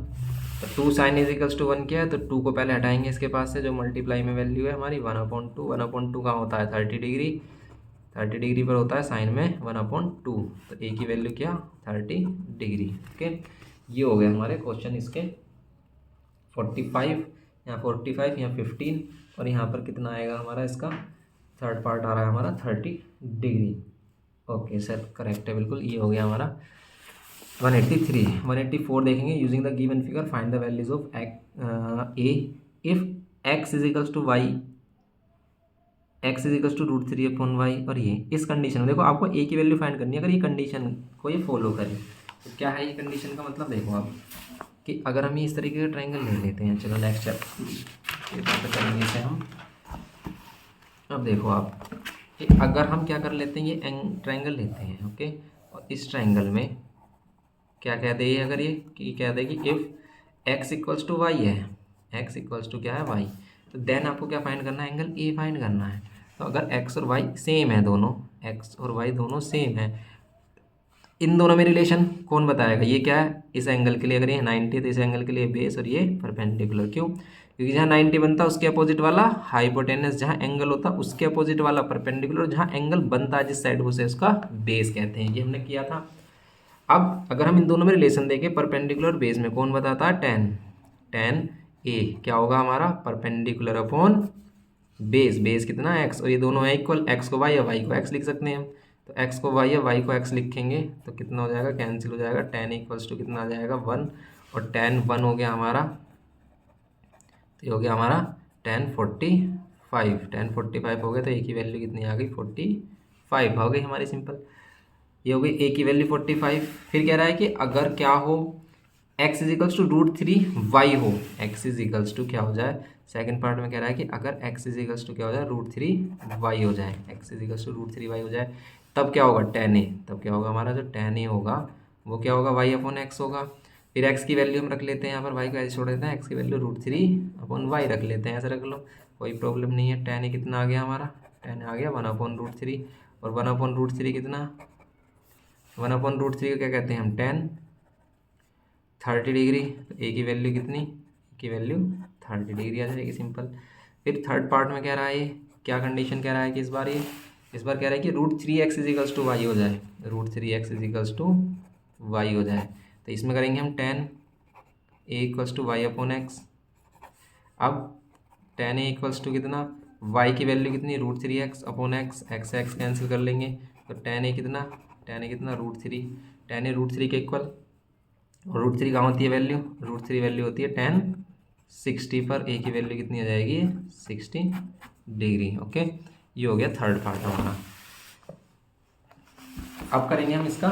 तो 2 साइन ए इक्वल्स टू 1 क्या है, तो 2 को पहले हटाएंगे इसके पास से, जो मल्टीप्लाई में वैल्यू है हमारी 1/2। 1/2 कहाँ होता है 30 डिग्री, 30 डिग्री पर होता है साइन में 1/2। तो ए की वैल्यू क्या 30 डिग्री। ओके, ये हो गया हमारे क्वेश्चन इसके 45, यहाँ 45, यहाँ 15, और यहाँ पर कितना आएगा हमारा इसका थर्ड पार्ट आ रहा है हमारा 30 डिग्री। ओके सर, करेक्ट है बिल्कुल। ये हो गया हमारा 183। 184 देखेंगे। Using the given figure find the values of A if X is equals to Y, X is equals to √3/y। और ये इस कंडीशन में देखो आपको ए की वैल्यू फाइंड करनी है। अगर ये कंडीशन को ये फॉलो करे तो क्या है ये कंडीशन का मतलब, देखो आप कि अगर हम ये इस तरीके का ट्रायंगल ले लेते हैं। चलो नेक्स्ट चैप्टर करेंगे इसे हम। अब देखो आप कि अगर हम क्या कर लेते हैं, ये ट्रायंगल लेते हैं। ओके, और इस ट्रायंगल में क्या कहते हैं अगर ये कि कहते हैं कि if X equals to Y है, एक्स इक्वल्स टू क्या है वाई, तो देन आपको क्या फाइंड करना है, एंगल ए फाइंड करना है। तो अगर एक्स और वाई सेम है, दोनों एक्स और वाई दोनों सेम है, इन दोनों में रिलेशन कौन बताएगा, ये क्या है इस एंगल के लिए, अगर ये 90 तो इस एंगल के लिए बेस और ये परपेंडिकुलर। क्यों, क्योंकि जहाँ 90 बनता है उसके अपोजिट वाला हाइपोटेनस, जहाँ एंगल होता है उसके अपोजिट वाला परपेंडिकुलर, जहाँ एंगल बनता है जिस साइड उसे उसका बेस कहते हैं। ये हमने किया था। अब अगर हम इन दोनों में रिलेशन देखें, परपेंडिकुलर बेस में कौन बताता है, टेन ए क्या होगा हमारा परपेंडिकुलर अपॉन बेस, बेस कितना एक्स, और ये दोनों है इक्वल, एक्स को वाई या वाई को एक्स लिख सकते हैं हम। तो एक्स को वाई या वाई को एक्स लिखेंगे तो कितना हो जाएगा, कैंसिल हो जाएगा। टेन इक्वल्स टू कितना आ जाएगा 1, और टेन 1 हो गया हमारा। तो ये हो गया हमारा 1045, 1045 हो गया। तो ए की वैल्यू कितनी आ गई 45 हो गई हमारी, सिंपल। ये हो गई ए की वैल्यू 45। फिर कह रहा है कि अगर क्या हो x is equals to √3y हो, x इज इक्वल्स टू क्या हो जाए, सेकंड पार्ट में कह रहा है कि अगर x इज इक्वल्स टू क्या हो जाए √3y हो जाए, x is equals to √3y हो जाए, तब क्या होगा tan a, तब क्या होगा हमारा जो tan a होगा वो क्या होगा y/x होगा। फिर x की वैल्यू हम रख लेते हैं यहाँ पर, y को ऐसे छोड़ देते हैं, x की वैल्यू √3/y रख लेते हैं, ऐसे रख लो, कोई प्रॉब्लम नहीं है। tan a कितना आ गया हमारा, tan आ गया 1/√3, और 1/√3 कितना 1/√3 को क्या कहते हैं हम 10, 30 डिग्री। तो ए की वैल्यू कितनी, ए की वैल्यू 30 डिग्री आ जाएगी, सिंपल। फिर थर्ड पार्ट में कह रहा है ये क्या कंडीशन कह रहा है कि इस बार कह रहा है कि √3x is equals to Y हो जाए, √3x is equals to Y हो जाए। तो इसमें करेंगे हम tan a equals to y/x। अब tan a इक्वल्स टू कितना, y की वैल्यू कितनी √3x/x, x कैंसिल कर लेंगे। तो tan a कितना √3, tan a √3 के इक्वल, और √3 कहाँ होती है वैल्यू, √3 वैल्यू होती है 1060 पर, ए की वैल्यू कितनी आ जाएगी 60 डिग्री। ओके, ये हो गया थर्ड पार्ट हमारा। अब करेंगे हम इसका,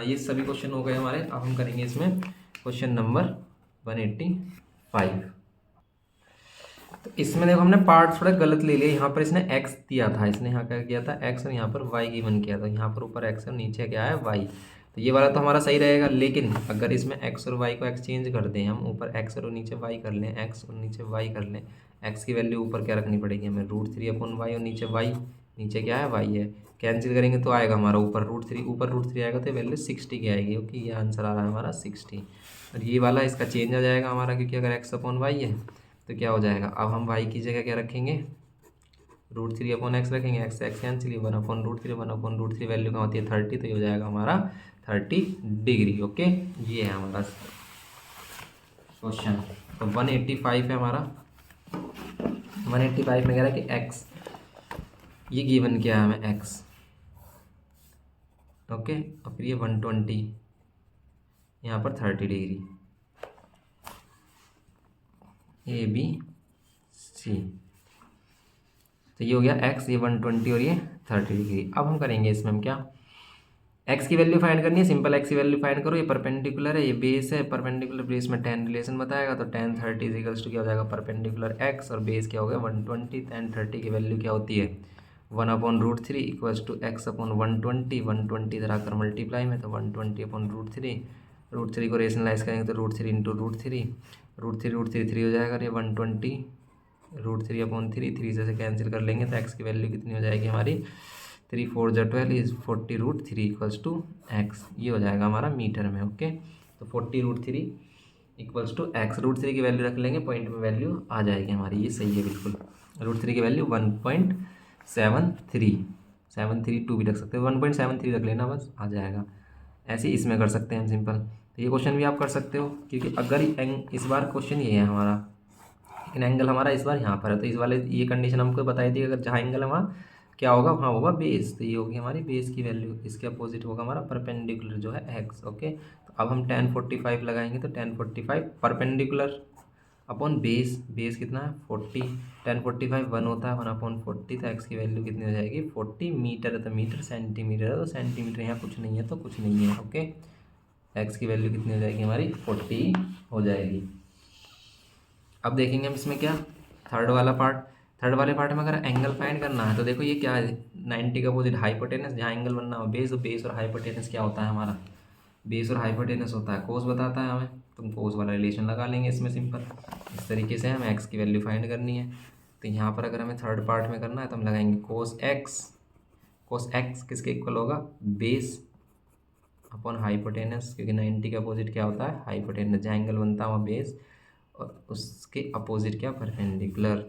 ये सभी क्वेश्चन हो गए हमारे। अब हम करेंगे इसमें क्वेश्चन नंबर 185। तो इसमें देखो हमने पार्ट थोड़ा गलत ले लिया। यहाँ पर इसने x दिया था, इसने यहाँ क्या किया था x, और यहाँ पर y गिवन किया था। यहाँ पर ऊपर x और नीचे क्या है y, तो ये वाला तो हमारा सही रहेगा। लेकिन अगर इसमें x और y को एक्सचेंज कर दें, हम ऊपर x और नीचे y कर लें, x और नीचे y कर लें, x की वैल्यू ऊपर क्या रखनी पड़ेगी हमें √3/y, और नीचे y, नीचे क्या है y है, कैंसिल करेंगे तो आएगा हमारा ऊपर √3 आएगा, तो वैल्यू 60 की आएगी। ओके, ये आंसर आ रहा है हमारा 60। और ये वाला इसका चेंज आ जाएगा हमारा, क्योंकि अगर x/y है तो क्या हो जाएगा, अब हम y की जगह क्या रखेंगे √3/x रखेंगे, x कैंसिल, 1/√3 वैल्यू कहाँ होती है 30, तो ये हो जाएगा हमारा 30 डिग्री। ओके, ये है हमारा क्वेश्चन। तो 185 है हमारा, 185 में कह रहा है कि एक्स, ये गिवन किया है हमें एक्स, ओके, और फिर ये 120, यहाँ पर 30 डिग्री, ए बी सी। तो ये हो गया एक्स, ये 120 और ये 30 डिग्री। अब हम करेंगे इसमें हम क्या, एक्स की वैल्यू फाइंड करनी है, सिंपल एक्स की वैल्यू फाइंड करो। ये परपेंडिकुलर है, ये बेस है, परपेंडिकुलर बेस में tan रिलेशन बताएगा, तो tan 30 इजिकल्स टू क्या हो जाएगा, परपेंडिकुलर एक्स, और बेस क्या हो गया 120, tan 30 की वैल्यू क्या होती है 1/√3 इक्वल्स टू एक्स अपॉन 120, 120 इधर आकर मल्टीप्लाई में, तो 120/√3, √3 को रेशनलाइज करेंगे तो √3 इंटू √3, √3 3 हो जाएगा, और ये 120 √3/3, 3 से कैंसिल कर लेंगे तो एक्स की वैल्यू कितनी हो जाएगी हमारी 3 4 जा 12 इज 40√3 इक्वल्स टू एक्स, ये हो जाएगा हमारा मीटर में, ओके। तो 40√3 इक्वल्स टू एक्स, √3 की वैल्यू रख लेंगे, पॉइंट में वैल्यू आ जाएगी हमारी, ये सही है बिल्कुल। √3 की वैल्यू 1.732 भी रख सकते हैं, 1.73 रख लेना बस, आ जाएगा। ऐसे ही इसमें कर सकते हैं हम सिंपल। तो ये क्वेश्चन भी आप कर सकते हो, क्योंकि अगर इस बार क्वेश्चन ये है हमारा, लेकिन एंगल हमारा इस बार यहाँ पर है, तो इस वाले ये कंडीशन हमको बताई थी, अगर जहाँ एंगल है वहाँ क्या होगा, वहाँ होगा बेस, तो ये होगी हमारी बेस की वैल्यू, इसके अपोजिट होगा हमारा परपेंडिकुलर जो है एक्स, ओके। तो अब हम tan 45 लगाएंगे, तो tan 45 perpendicular upon base, base कितना है 40, tan 45 1 होता है, 1/40, तो एक्स की वैल्यू कितनी हो जाएगी 40, मीटर है तो मीटर, सेंटीमीटर है तो सेंटीमीटर, यहाँ कुछ नहीं है तो कुछ नहीं है, ओके। एक्स की वैल्यू कितनी हो जाएगी हमारी 40 हो जाएगी। अब देखेंगे हम इसमें क्या, थर्ड वाला पार्ट। थर्ड वाले पार्ट में अगर एंगल फाइंड करना है तो देखो ये क्या है, 90 का अपोजिट हाइपोटेनस, जहाँ एंगल बनना हो बेस, तो बेस और हाइपोटेनस क्या होता है हमारा, बेस और हाइपोटेनस होता है कोस बताता है हमें, तो हम कोस वाला रिलेशन लगा लेंगे इसमें सिंपल। इस तरीके से हमें एक्स की वैल्यू फाइंड करनी है। तो यहाँ पर अगर हमें थर्ड पार्ट में करना है तो हम लगाएंगे कोस एक्स, कोस एक्स किसके इक्वल होगा, बेस अपॉन हाइपोटेनस, क्योंकि 90 का अपोजिट क्या होता है हाइपोटेनस, जहाँ एंगल बनता है वहाँ बेस और उसके अपोजिट क्या परपेंडिकुलर।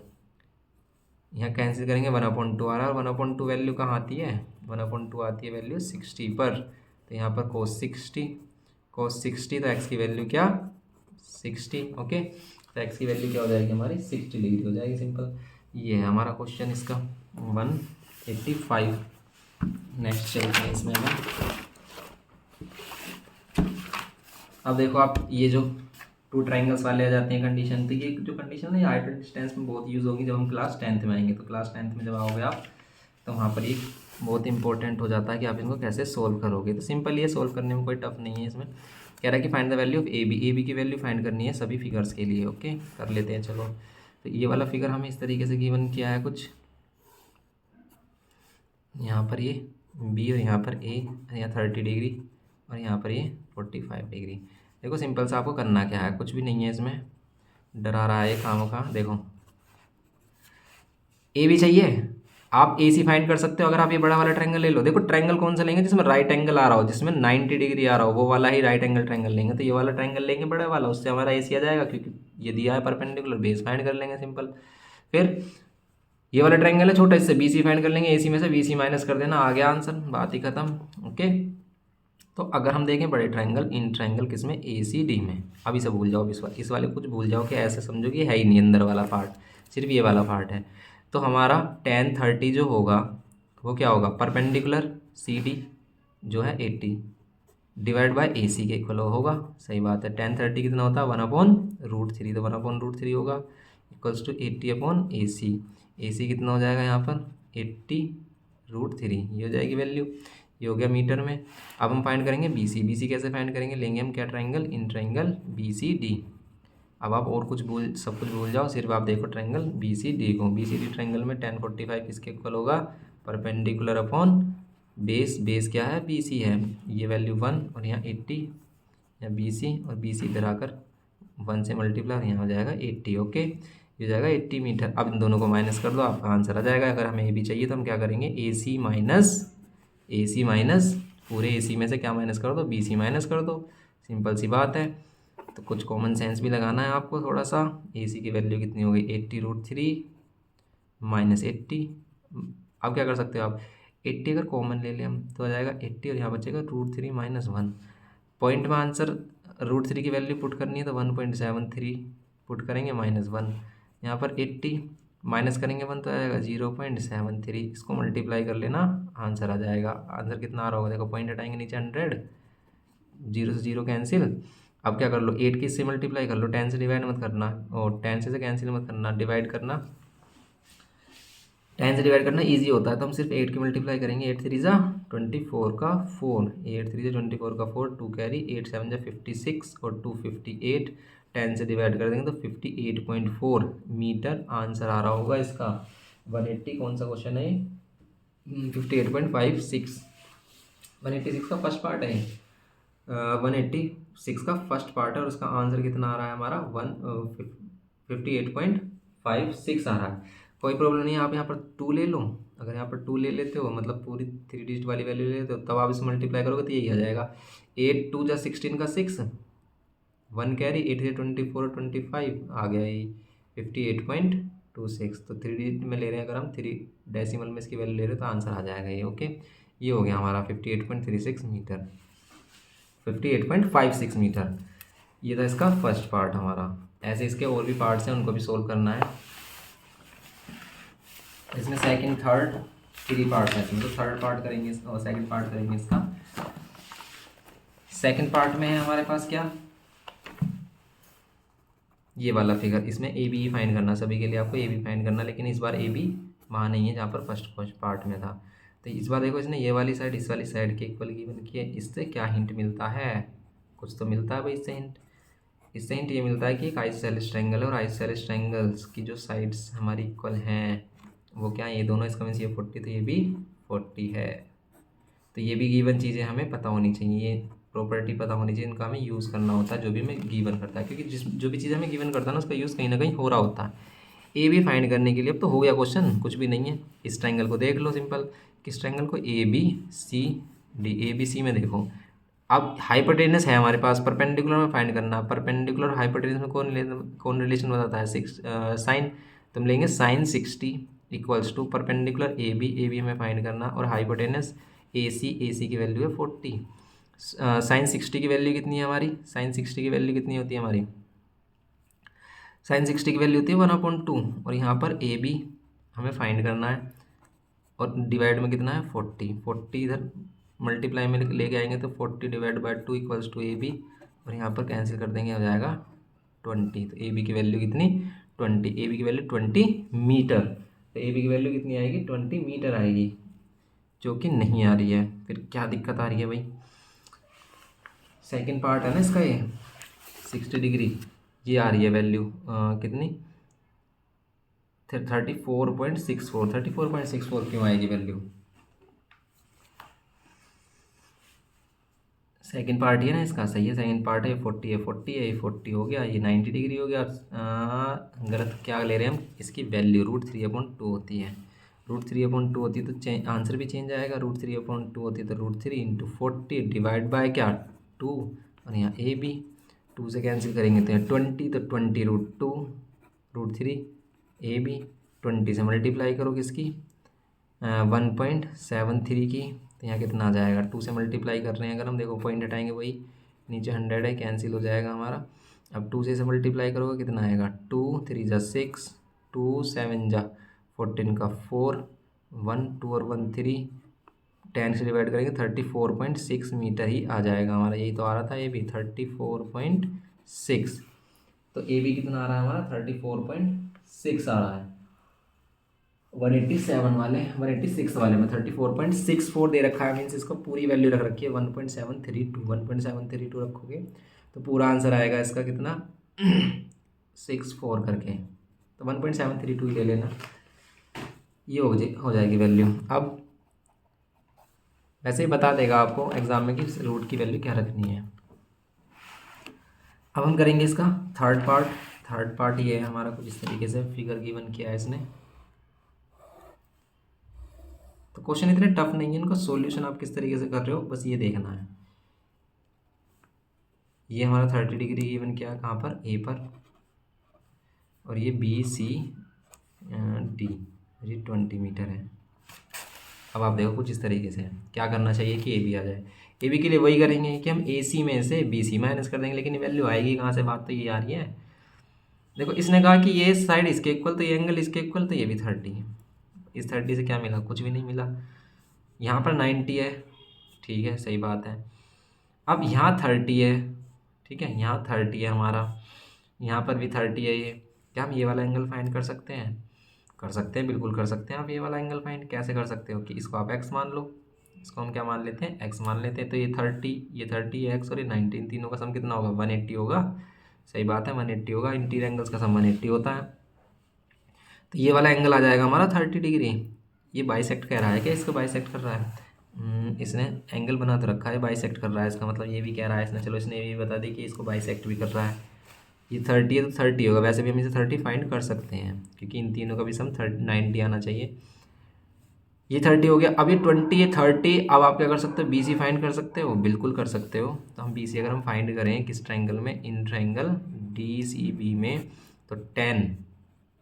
यहाँ कैंसिल करेंगे, 1/2 आ रहा है, और 1/2 वैल्यू कहाँ आती है, 1/2 आती है वैल्यू 60 पर, तो यहाँ पर cos 60, cos 60, तो एक्स की वैल्यू क्या 60, ओके। तो एक्स की वैल्यू क्या हो जाएगी हमारी 60 डिग्री हो जाएगी, सिंपल। ये है हमारा क्वेश्चन इसका 185। नेक्स्ट चलते हैं इसमें हम। अब देखो आप ये जो 2 ट्राइंगल्स वाले आ जाते हैं कंडीशन, तो ये जो कंडीशन है हाइट डिस्टेंस में बहुत यूज़ होगी जब हम क्लास 10th में आएंगे। तो क्लास 10th में जब आओगे आप तो वहाँ पर ये बहुत इंपॉर्टेंट हो जाता है कि आप इनको कैसे सोल्व करोगे। तो सिंपल ये सोल्व करने में कोई टफ नहीं है। इसमें कह रहा है कि find the value of A B की वैल्यू फाइंड करनी है सभी फिगर्स के लिए, ओके। कर लेते हैं चलो। तो ये वाला फिगर हमें इस तरीके से गिवन किया है कुछ, यहाँ पर ये बी और यहाँ पर ए, यहाँ 30 डिग्री और यहाँ पर ये 45 डिग्री। देखो सिंपल सा आपको करना क्या है, कुछ भी नहीं है इसमें, डरा रहा है खामों का। देखो ए भी चाहिए, आप ए सी फाइंड कर सकते हो अगर आप ये बड़ा वाला ट्रायंगल ले लो। देखो ट्रायंगल कौन सा लेंगे, जिसमें राइट एंगल आ रहा हो, जिसमें 90 डिग्री आ रहा हो, वो वाला ही राइट एंगल ट्रायंगल लेंगे। तो ये वाला ट्रायंगल लेंगे बड़ा वाला, उससे हमारा ए सी आ जाएगा, क्योंकि ये दिया है परपेंडिकुलर, बेस फाइंड कर लेंगे सिंपल। फिर ये वाला ट्रायंगल है छोटा, इससे बी सी फाइंड कर लेंगे, ए सी में से बी सी माइनस कर देना, आ गया आंसर, बात ही खत्म, ओके। तो अगर हम देखें बड़े ट्रायंगल, इन ट्रायंगल किस में, ए सी डी में। अभी से भूल जाओ इस वाले कुछ भूल जाओ कि ऐसे समझो कि है ही नहीं अंदर वाला पार्ट, सिर्फ ये वाला पार्ट है। तो हमारा tan 30 जो होगा वो क्या होगा, परपेंडिकुलर सी डी जो है 80 डिवाइड बाय ए सी के इक्वल होगा। सही बात है, tan 30 कितना होता है 1/√3, तो 1/√3 होगा इक्वल्स टू 80/AC। AC कितना हो जाएगा यहाँ पर 80√3, ये हो जाएगी वैल्यू, ये हो गया मीटर में। अब हम फाइंड करेंगे BC कैसे फाइंड करेंगे, लेंगे हम क्या ट्रायंगल, इन ट्रायंगल BCD। अब आप और कुछ सब कुछ भूल जाओ, सिर्फ आप देखो ट्रायंगल BCD को। BCD ट्रायंगल में tan 45 किसके इक्वल होगा, परपेंडिकुलर अपॉन बेस, बेस क्या है BC है, ये वैल्यू 1 और यहाँ 80, या BC और BC इधर आकर 1 से मल्टीप्लाई और यहाँ हो जाएगा 80, ओके। ये हो जाएगा 80 मीटर। अब इन दोनों को माइनस कर दो, आपका आंसर आ जाएगा। अगर हमें AB चाहिए तो हम क्या करेंगे, AC माइनस पूरे AC में से क्या माइनस कर दो, BC माइनस कर दो, सिंपल सी बात है। तो कुछ कॉमन सेंस भी लगाना है आपको थोड़ा सा। AC की वैल्यू कितनी हो गई 80√3 माइनस 80। अब क्या कर सकते हो आप, 80 अगर कॉमन ले लें हम तो आ जाएगा 80 और यहाँ बचेगा √3 - 1। पॉइंट में आंसर √3 की वैल्यू पुट करनी है तो 1.73 पुट करेंगे -1। यहाँ पर 80 माइनस करेंगे 1 तो आएगा 0.73। इसको मल्टीप्लाई कर लेना, आंसर आ जाएगा। आंसर कितना आ रहा होगा देखो, पॉइंट हटाएंगे नीचे 100, 0 से 0 कैंसिल। अब क्या कर लो, 8 की इससे मल्टीप्लाई कर लो, 10 से डिवाइड मत करना, और 10 से कैंसिल मत करना, डिवाइड करना। 10 से डिवाइड करना ईजी होता है, तो हम सिर्फ 8 की मल्टीप्लाई करेंगे। 8 3 जा 24 का 4, 8 3 जा 24 का 4, 2 कैरी, 8 7 जा 56 और 2 58। 10 से डिवाइड कर देंगे तो 58.4 मीटर आंसर आ रहा होगा इसका। 180 कौन सा क्वेश्चन है? 58.56। 186 का फर्स्ट पार्ट है, 186 का फर्स्ट पार्ट है, और उसका आंसर कितना आ रहा है हमारा 58.56 आ रहा है। कोई प्रॉब्लम नहीं है, आप यहाँ पर 2 ले लो। अगर यहाँ पर 2 ले लेते हो, मतलब पूरी 3 डिजिट वाली वैल्यू ले लेते हो, तब आप इसे मल्टीप्लाई करोगे तो यही आ जाएगा। 8 2 जा 16 का 6, 1 कैरी, 8 से 24 25 आ गया ये 58.26। तो 3 डिजिट में ले रहे हैं, अगर हम 3 डेसिमल में इसकी वैल्यू ले रहे हैं तो आंसर आ जाएगा ये। ओके, ये हो गया हमारा 58.36 मीटर, 58.56 मीटर। ये था इसका फर्स्ट पार्ट हमारा। ऐसे इसके और भी पार्ट्स हैं, उनको भी सोल्व करना है। इसमें सेकंड थर्ड 3 पार्ट हैं, तो थर्ड पार्ट करेंगे इसका और सेकंड पार्ट करेंगे इसका। सेकंड पार्ट में है हमारे पास क्या, ये वाला फिगर। इसमें ए बी फाइंड करना, सभी के लिए आपको ए बी फाइंड करना, लेकिन इस बार ए बी वहाँ नहीं है जहाँ पर फर्स्ट पार्ट में था। तो इस बार देखो, इसने ये वाली साइड इस वाली साइड के इक्वल गिवन की है। इससे क्या हिंट मिलता है? कुछ तो मिलता है भाई इससे हिंट। इससे हिंट ये मिलता है कि एक आइसोसेलेस ट्रायंगल है, और आइसोसेलेस ट्रायंगल्स की जो साइड्स हमारी इक्वल हैं वो क्या है, ये दोनों। इसका मीन्स ये 40 तो ये भी 40 है। तो ये भी गिवन चीज़ें हमें पता होनी चाहिए, ये प्रॉपर्टी पता होनी चाहिए, इनका हमें यूज़ करना होता है जो भी हमें गिवन करता है, क्योंकि जो भी चीज़ हमें गिवन करता है ना, उसका यूज़ कहीं ना कहीं हो रहा होता है। ए बी फाइंड करने के लिए अब तो हो गया क्वेश्चन, कुछ भी नहीं है। इस ट्रायंगल को देख लो सिंपल, किस ट्रायंगल को, A B C D. A B C में देखो, अब हाइपोटेनस है हमारे पास, परपेंडिकुलर में फाइंड करना। परपेंडिकुलर और हाइपोटेनस में कौन रिलेशन बताता है? साइन। तो हम लेंगे sine 60 equals to perpendicular A B हमें फाइंड करना, और हाइपोटेनस ए सी की वैल्यू है 40। साइन 60 की वैल्यू कितनी है हमारी? साइन 60 की वैल्यू कितनी होती है हमारी? साइन 60 की वैल्यू होती है 1/2, और यहाँ पर ए बी हमें फाइंड करना है, और डिवाइड में कितना है 40 इधर मल्टीप्लाई में लेके आएंगे तो 40 divide by 2 equals to A B, और यहाँ पर कैंसिल कर देंगे, हो जाएगा 20। तो ए बी की वैल्यू कितनी? 20। ए बी की वैल्यू 20 मीटर। तो ए बी की वैल्यू कितनी आएगी? 20 मीटर आएगी, जो कि नहीं आ रही है। फिर क्या दिक्कत आ रही है भाई? सेकेंड पार्ट है ना इसका, ये 60 डिग्री, ये आ रही है वैल्यू कितनी? 34.64 क्यों आएगी वैल्यू? सेकंड पार्ट ही है ना इसका, सही है, सेकंड पार्ट है। 40 है, 40 है, ये 40 हो गया, ये 90 डिग्री हो गया। गलत क्या ले रहे हैं हम? इसकी वैल्यू √3/2 होती है। √3/2 होती है तो आंसर भी चेंज आएगा। √3/2 होती है तो √3 इंटू 40 डिवाइड बाय क्या? 2, और यहाँ ए बी 2 से कैंसिल करेंगे तो यहाँ 20, तो 20√2 √3 ए बी। 20 से मल्टीप्लाई करो किसकी? 1.73 की, तो यहाँ कितना आ जाएगा? 2 से मल्टीप्लाई कर रहे हैं अगर हम, देखो पॉइंट हटाएंगे वही नीचे 100 है, कैंसिल हो जाएगा हमारा। अब 2 से मल्टीप्लाई करोगे कितना आएगा? 2 3 जा 6, 2 7 जा 14 का 4, 1 2 और 1 3, 10 से डिवाइड करेंगे 34.6 मीटर ही आ जाएगा हमारा। यही तो आ रहा था ए बी 34.6। तो ए बी कितना आ रहा है हमारा? 34.6 आ रहा है। 186 वाले में 34.64 दे रखा है, मीन्स इसको पूरी वैल्यू रख रखी है 1.732 रखोगे तो पूरा आंसर आएगा इसका कितना? 64 करके, तो 1.732 ही ले लेना, ये हो जाएगी वैल्यू। अब वैसे ही बता देगा आपको एग्जाम में कि रूट की वैल्यू क्या रखनी है। अब हम करेंगे इसका थर्ड पार्ट ये है हमारा, कुछ इस तरीके से फिगर गिवन किया है इसने। तो क्वेश्चन इतने टफ नहीं है, इनका सॉल्यूशन आप किस तरीके से कर रहे हो बस ये देखना है। ये हमारा 30 डिग्री गिवन किया है कहाँ पर? ए पर, और ये बी सी डी, ये 20 मीटर है। अब आप देखो कुछ इस तरीके से क्या करना चाहिए कि ए बी आ जाए। ए बी के लिए वही करेंगे कि हम ए सी में से बी सी माइनस कर देंगे, लेकिन वैल्यू आएगी कहाँ से, बात तो ये आ रही है। देखो इसने कहा कि ये साइड इसके इक्वल, तो ये एंगल इसके इक्वल, तो ये भी 30 है। इस 30 से क्या मिला, कुछ भी नहीं मिला। यहाँ पर 90 है, ठीक है, सही बात है। अब यहाँ 30 है, ठीक है, यहाँ 30 है हमारा, यहाँ पर भी 30 है। ये क्या हम ये वाला एंगल फाइंड कर सकते हैं? कर सकते हैं, बिल्कुल कर सकते हैं। आप ये वाला एंगल फाइंड कैसे कर सकते हो कि इसको आप x मान लो, इसको हम क्या मान लेते हैं, x मान लेते हैं। तो ये 30 है x, और ये 90, इन तीनों का सम कितना होगा, 180 होगा। सही बात है, 180 होगा। इंटीरियर एंगल्स का सम 180 होता है। तो ये वाला एंगल आ जाएगा हमारा 30 डिग्री। ये बाइसेक्ट कह रहा है क्या, इसको बाइसेक्ट कर रहा है? इसने एंगल बना तो रखा है, बाइसेक्ट कर रहा है, इसका मतलब ये भी कह रहा है इसने। चलो इसने ये भी बता दी कि इसको बाइसेक्ट भी कर रहा है। ये 30 है तो 30 होगा। वैसे भी हम इसे 30 फाइंड कर सकते हैं, क्योंकि इन तीनों का भी सम 90 आना चाहिए। ये 30 हो गया। अब ये 20, ये 30। अब आप क्या कर सकते हो, बी सी फाइंड कर सकते हो, बिल्कुल कर सकते हो। तो हम बी सी अगर हम फाइंड करें किस ट्रायंगल में, in triangle D C B में, तो 10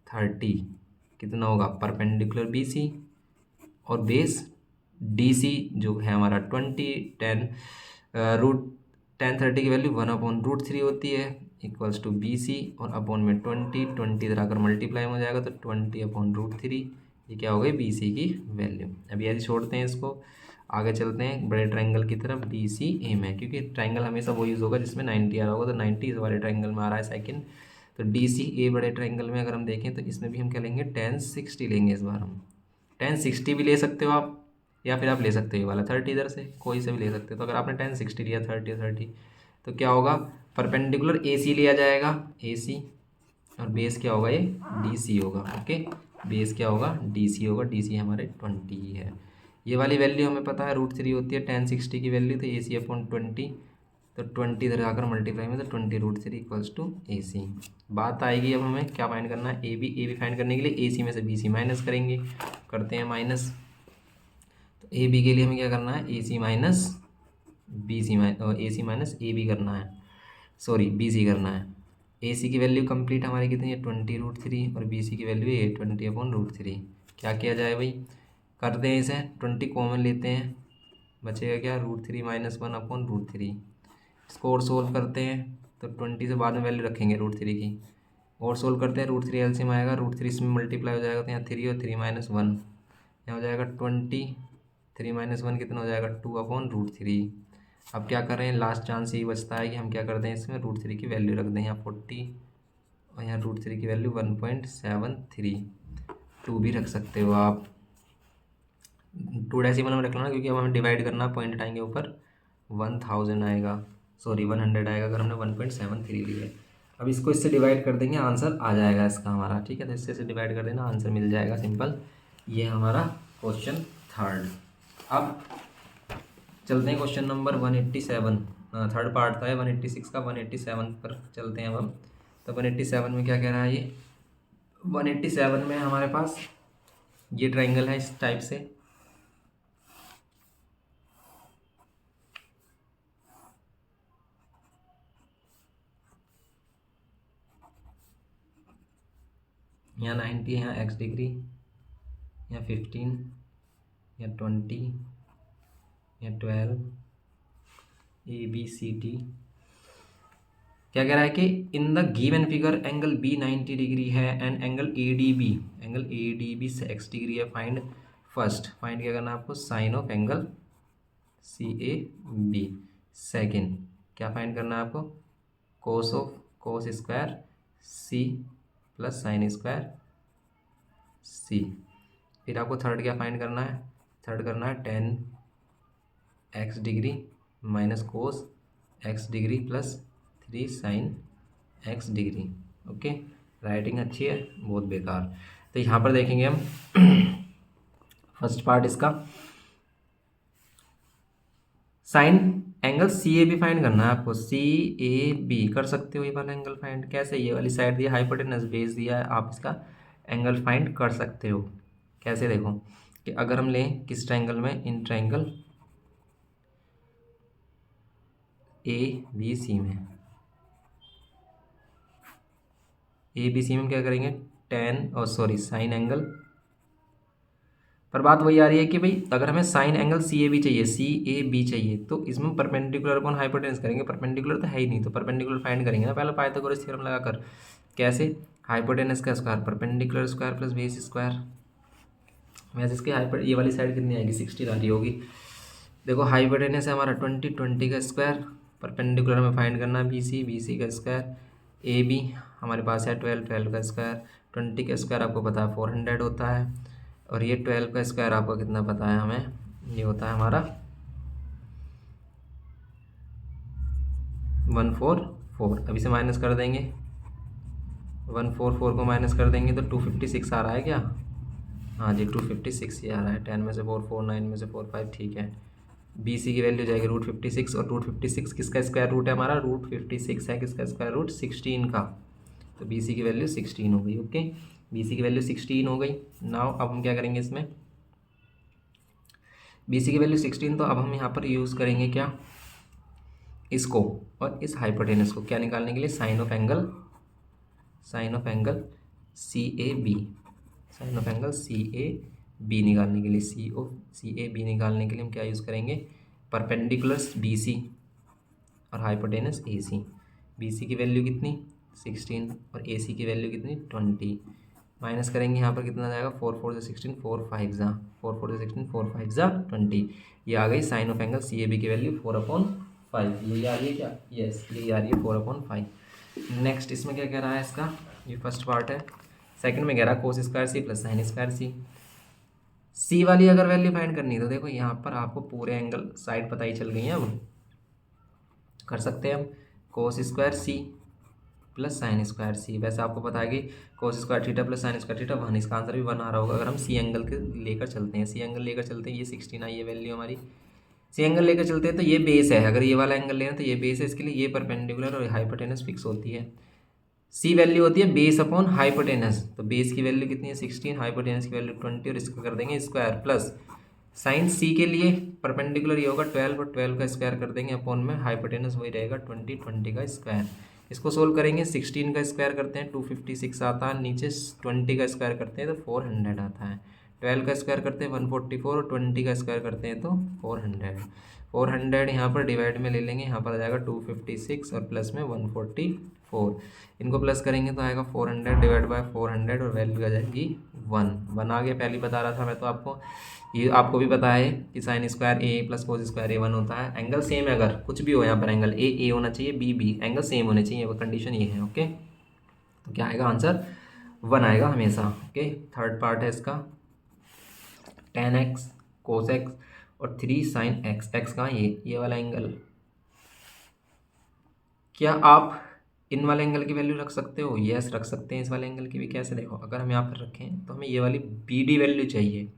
30 कितना होगा, परपेंडिकुलर बी सी, और बेस डी सी जो है हमारा 20, 10 रूट 10 30 की वैल्यू 1/√3 होती है, इक्वल्स टू बी सी, और अपॉन में 20 इधर आकर मल्टीप्लाई हो जाएगा, तो 20/√3। ये क्या हो गई, बी सी की वैल्यू। अभी ऐसे छोड़ते हैं इसको, आगे चलते हैं बड़े ट्रायंगल की तरफ, डी सी ए में, क्योंकि ट्रायंगल हमेशा वो यूज़ होगा जिसमें 90 आ रहा होगा। तो 90 इस वाले ट्रायंगल में आ रहा है सेकंड। तो डी सी ए बड़े ट्रायंगल में अगर हम देखें तो इसमें भी हम क्या लेंगे, 1060 लेंगे इस बार हम। 1060 भी ले सकते हो आप, या फिर आप ले सकते हो ये वाला 30, इधर से कोई से भी ले सकते हो। तो अगर आपने 1060 लिया, 30 तो क्या होगा, परपेंडिकुलर ए सी लिया जाएगा, ए सी, और बेस क्या होगा, ये डी सी होगा। ओके, बेस क्या होगा, डी सी होगा। डी सी हमारे 20 ही है। ये वाली वैल्यू हमें पता है √3 होती है 1060 की वैल्यू, तो ए सी अपॉन 20, तो 20 इधर आकर मल्टीप्लाई में, तो 20√3 इक्वल्स टू ए सी। बात आएगी अब हमें क्या फाइंड करना है, ए बी फाइंड करने के लिए ए सी में से बी सी माइनस करेंगे। करते हैं माइनस। तो ए बी के लिए हमें क्या करना है, A C minus B C A C minus A B करना है, सॉरी बी सी करना है। ए सी की वैल्यू कंप्लीट हमारी कितनी है, 20√3, और बी सी की वैल्यू है 20/√3। क्या किया जाए भाई, करते हैं इसे, 20 कॉमन लेते हैं, बचेगा क्या, √3 - 1/√3। इसको और सोल्व करते हैं, तो 20 से बाद में वैल्यू रखेंगे √3 की, और सोल्व करते हैं, √3 एलसीएम आएगा, √3 इसमें मल्टीप्लाई हो जाएगा, तो यहाँ 3 और 3 - 1, यहाँ हो जाएगा 20, 3 - 1 कितना हो जाएगा, 2/√3। अब क्या कर रहे हैं, लास्ट चांस यही बचता है कि हम क्या करते हैं, इसमें √3 की वैल्यू रख दें, यहाँ 40, और यहाँ √3 की वैल्यू 1.73। 2 भी रख सकते हो आप, 2 डेसिमल में रख लेना, क्योंकि अब हमें डिवाइड करना, पॉइंट आएंगे ऊपर, 1000 आएगा, सॉरी 100 आएगा अगर हमने 1.73 लिया है। अब इसको इससे डिवाइड कर देंगे, आंसर आ जाएगा इसका हमारा, ठीक है। तो इससे से डिवाइड कर देना, आंसर मिल जाएगा, सिंपल। ये हमारा क्वेश्चन थर्ड। अब चलते हैं क्वेश्चन नंबर 187, थर्ड पार्ट था ये 186 का, 187 पर चलते हैं अब हम। तो 187 में क्या कह रहा है ये, 187 में हमारे पास ये ट्रायंगल है इस टाइप से, यहाँ 90 है, यहाँ x डिग्री, यहाँ 15, यहाँ 20, यहाँ 12, ए बी सी डी। क्या कह रहा है कि in the given figure angle B 90 degree है and angle A D B 6 degree है। फाइंड फर्स्ट, फाइंड क्या करना है आपको, sine of angle C A B. Second क्या फाइंड करना है आपको, cos square C plus sine square C. फिर आपको थर्ड क्या फाइंड करना है, थर्ड करना है 10x degree minus cos x degree plus 3 sine x degree. Okay, writing अच्छी है, बहुत बेकार। तो यहाँ पर देखेंगे हम फर्स्ट पार्ट इसका, sine angle C A B find करना है आपको। सी ए बी कर सकते हो ये वाला एंगल फाइंड, कैसे, ये वाली साइड दिया, हाइपोटेनस बेस दिया है, आप इसका एंगल फाइंड कर सकते हो। कैसे, देखो कि अगर हम लें किस ट्रायंगल में, in triangle A B C में, ए बी सी में क्या करेंगे, साइन एंगल पर बात वही आ रही है कि भाई अगर हमें sine angle C A B चाहिए, सी ए बी चाहिए, तो इसमें परपेंडिकुलर अपॉन हाइपोटेनस करेंगे। परपेंडिकुलर तो है ही नहीं, तो परपेंडिकुलर फाइंड करेंगे ना पहले पाइथागोरस थ्योरम लगाकर। कैसे? हाइपोटेनस का square perpendicular square plus base square. वैसे इसके हाइपर ये वाली साइड कितनी आएगी? 16 आ रही होगी। देखो हाइपोटेनस है हमारा 20, 20 का स्क्वायर, परपेंडिकुलर में फाइंड करना है BC, BC का स्क्वायर, AB हमारे पास है 12, 12 का स्क्वायर, 20 का स्क्वायर आपको पता है 400 होता है, और ये 12 का स्क्वायर आपको कितना पता है हमें? ये होता है हमारा 144। अभी से माइनस कर देंगे, 144 को माइनस कर देंगे तो 256 आ रहा है क्या? हाँ जी 256 ये आ रहा है। 10 में से 4, 4, 9 में से 4, 5, ठीक है। BC की वैल्यू जाएगी √56, और √56 किसका स्क्वायर रूट है? हमारा √56 है किसका स्क्वायर रूट? 16 का। तो BC की वैल्यू 16 हो गई। ओके, BC की वैल्यू 16 हो गई। नाउ अब हम क्या करेंगे इसमें? BC की वैल्यू 16, तो अब हम यहाँ पर यूज़ करेंगे क्या? इसको और इस हाइपोटेनस को क्या निकालने के लिए? Sine of angle CAB, sine of angle CAB निकालने के लिए, CAB निकालने के लिए हम क्या यूज़ करेंगे? परपेंडिकुलर BC और हाइपोटेनस AC। BC की वैल्यू कितनी? 16, और AC की वैल्यू कितनी? 20। माइनस करेंगे यहाँ पर कितना जाएगा? 4, 4 से 16, 4, 5 जा 4, 4 से 16, 4, 5 जा 20। ये आ गई साइन ऑफ एंगल CAB की वैल्यू 4/5। ये आ रही है क्या? यस, ये आ रही है 4/5। नेक्स्ट इसमें क्या कह रहा है इसका? ये फर्स्ट पार्ट है। सेकंड में कह रहा है cos square C plus sine square C. C वाली अगर वैल्यू फाइंड करनी है तो देखो यहाँ पर आपको पूरे एंगल साइड पता ही चल गई है। अब कर सकते हैं हम cos square C plus sine square C. वैसे आपको पता है कि cos square theta plus sine square theta 1, इसका आंसर भी 1 आ रहा होगा अगर हम सी एंगल के लेकर चलते हैं। सी एंगल लेकर चलते हैं, ये 16 आई है वैल्यू हमारी। सी एंगल लेकर चलते हैं तो ये बेस है, अगर ये वाला एंगल लेना तो ये बेस है, इसके लिए ये परपेंडिकुलर और हाइपोटेनस फिक्स होती है। सी वैल्यू होती है बेस अपॉन हाइपोटेनस, तो बेस की वैल्यू कितनी है? 16, हाइपोटेनस की वैल्यू 20, और इसको कर देंगे स्क्वायर प्लस साइन सी के लिए परपेंडिकुलर ये होगा 12, और 12 का स्क्वायर कर देंगे अपॉन में हाइपोटेनस वही रहेगा 20, 20 का स्क्वायर। इसको सोल्व करेंगे, 16 का स्क्वायर करते हैं 256 आता है, नीचे 20 का स्क्वायर करते हैं तो 400 आता है। 12 का स्क्वायर करते हैं 144, और 20 का स्क्वायर करते हैं तो 400। 400 यहाँ पर डिवाइड में ले लेंगे, यहाँ पर आ जाएगा 256 और प्लस में 144। इनको प्लस करेंगे तो आएगा 400 डिवाइड बाय 400, और वैल्यू आ जाएगी 1 आ गया। पहले बता रहा था मैं तो आपको, ये आपको भी पता है कि साइन स्क्वायर ए प्लस कोस स्क्वायर A1 होता है। एंगल सेम है, अगर कुछ भी हो यहाँ पर एंगल ए होना चाहिए, बी एंगल सेम होने चाहिए, वो कंडीशन ये है। ओके, तो क्या आएगा आंसर? 1 आएगा हमेशा। ओके, थर्ड पार्ट है इसका, tan x cos x और 3 sin x। x कहाँ? ये वाला एंगल। क्या आप इन वाले एंगल की वैल्यू रख सकते हो? यस, रख सकते हैं इस वाले एंगल की भी। कैसे? देखो, अगर हम यहाँ पर रखें तो हमें ये वाली BD वैल्यू चाहिए।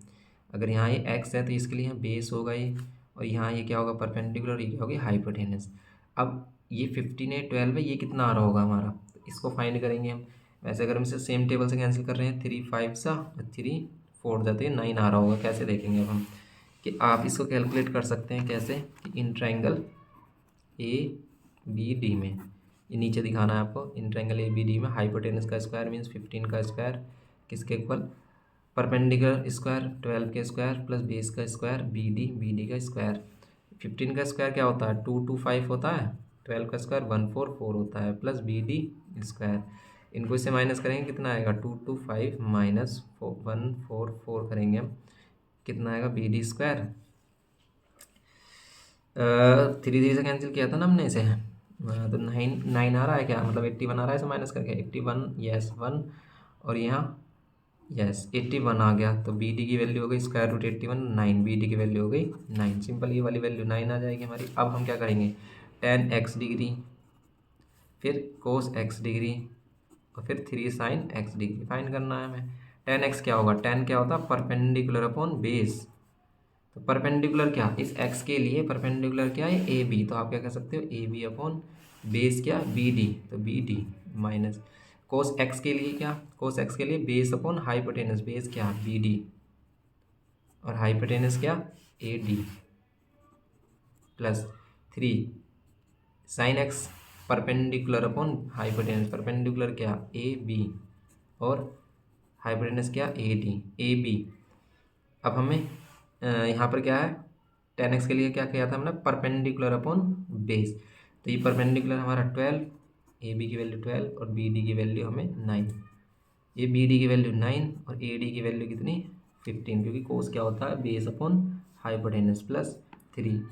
अगर यहाँ ये x है तो इसके लिए यहाँ बेस होगा ये, और यहाँ ये क्या होगा? परपेंडिकुलर, ये क्या होगी? हाइपोटेनस। अब ये 15 है, 12 है, ये कितना आ रहा होगा हमारा? तो इसको फाइंड करेंगे हम। वैसे अगर हम इसे सेम टेबल से कैंसिल कर रहे हैं, 3 5 सा 3 4 जाते हैं 9 आ रहा होगा। कैसे देखेंगे अब हम कि आप इसको कैलकुलेट कर सकते हैं कैसे कि इन ट्रायंगल ABD में, ये नीचे दिखाना है आपको, इन ट्रायंगल ABD में हाइपोटेनस का स्क्वायर मीन्स 15 का स्क्वायर किसके इक्वल? परपेंडिकुलर स्क्वायर 12 के स्क्वायर प्लस बेस का स्क्वायर BD का स्क्वायर। 15 का स्क्वायर क्या होता है? 225 होता है, 12 का स्क्वायर 144 होता है, प्लस BD स्क्वायर। इनको इससे माइनस करेंगे कितना आएगा? 225 माइनस 144 करेंगे हम, कितना आएगा? BD square. 3 3 से कैंसिल किया था ना हमने इसे, तो 9 आ रहा है क्या? मतलब 81 आ रहा है इसे माइनस करके, 81 यस 1, और यहाँ यस 81 आ गया। तो BD की वैल्यू हो गई स्क्वायर रूट 81, 9 BD की वैल्यू हो गई 9। सिंपल, ये वाली वैल्यू 9 आ जाएगी हमारी। अब हम क्या करेंगे? tan x डिग्री, फिर cos x डिग्री, और फिर 3 sin x डिग्री फाइंड करना है हमें। tan x क्या होगा? tan क्या होता है? Perpendicular upon base. तो परपेंडिकुलर क्या? इस x के लिए परपेंडिकुलर क्या है? AB। तो आप क्या कह सकते हो? AB अपॉन बेस क्या? BD। तो BD माइनस कोस x के लिए क्या? कोस x के लिए बेस अपॉन हाइपोटेनस, बेस क्या? BD, और हाइपोटेनस क्या? AD, plus 3 sine x perpendicular upon hypotenuse, perpendicular क्या? AB, और हाइपोटेनस क्या? AD AB। अब हमें यहाँ पर क्या है, टेन एक्स के लिए क्या किया था हमने, परपेंडिकुलर अपॉन बेस। तो ये परपेंडिकुलर हमारा 12, ए बी की वैल्यू 12 और बी डी की वैल्यू हमें 9। ये बी डी की वैल्यू 9 और ए डी की वैल्यू कितनी, 15, क्योंकि कोस क्या होता है, बेस अपॉन हाइपोटेनस प्लस 3।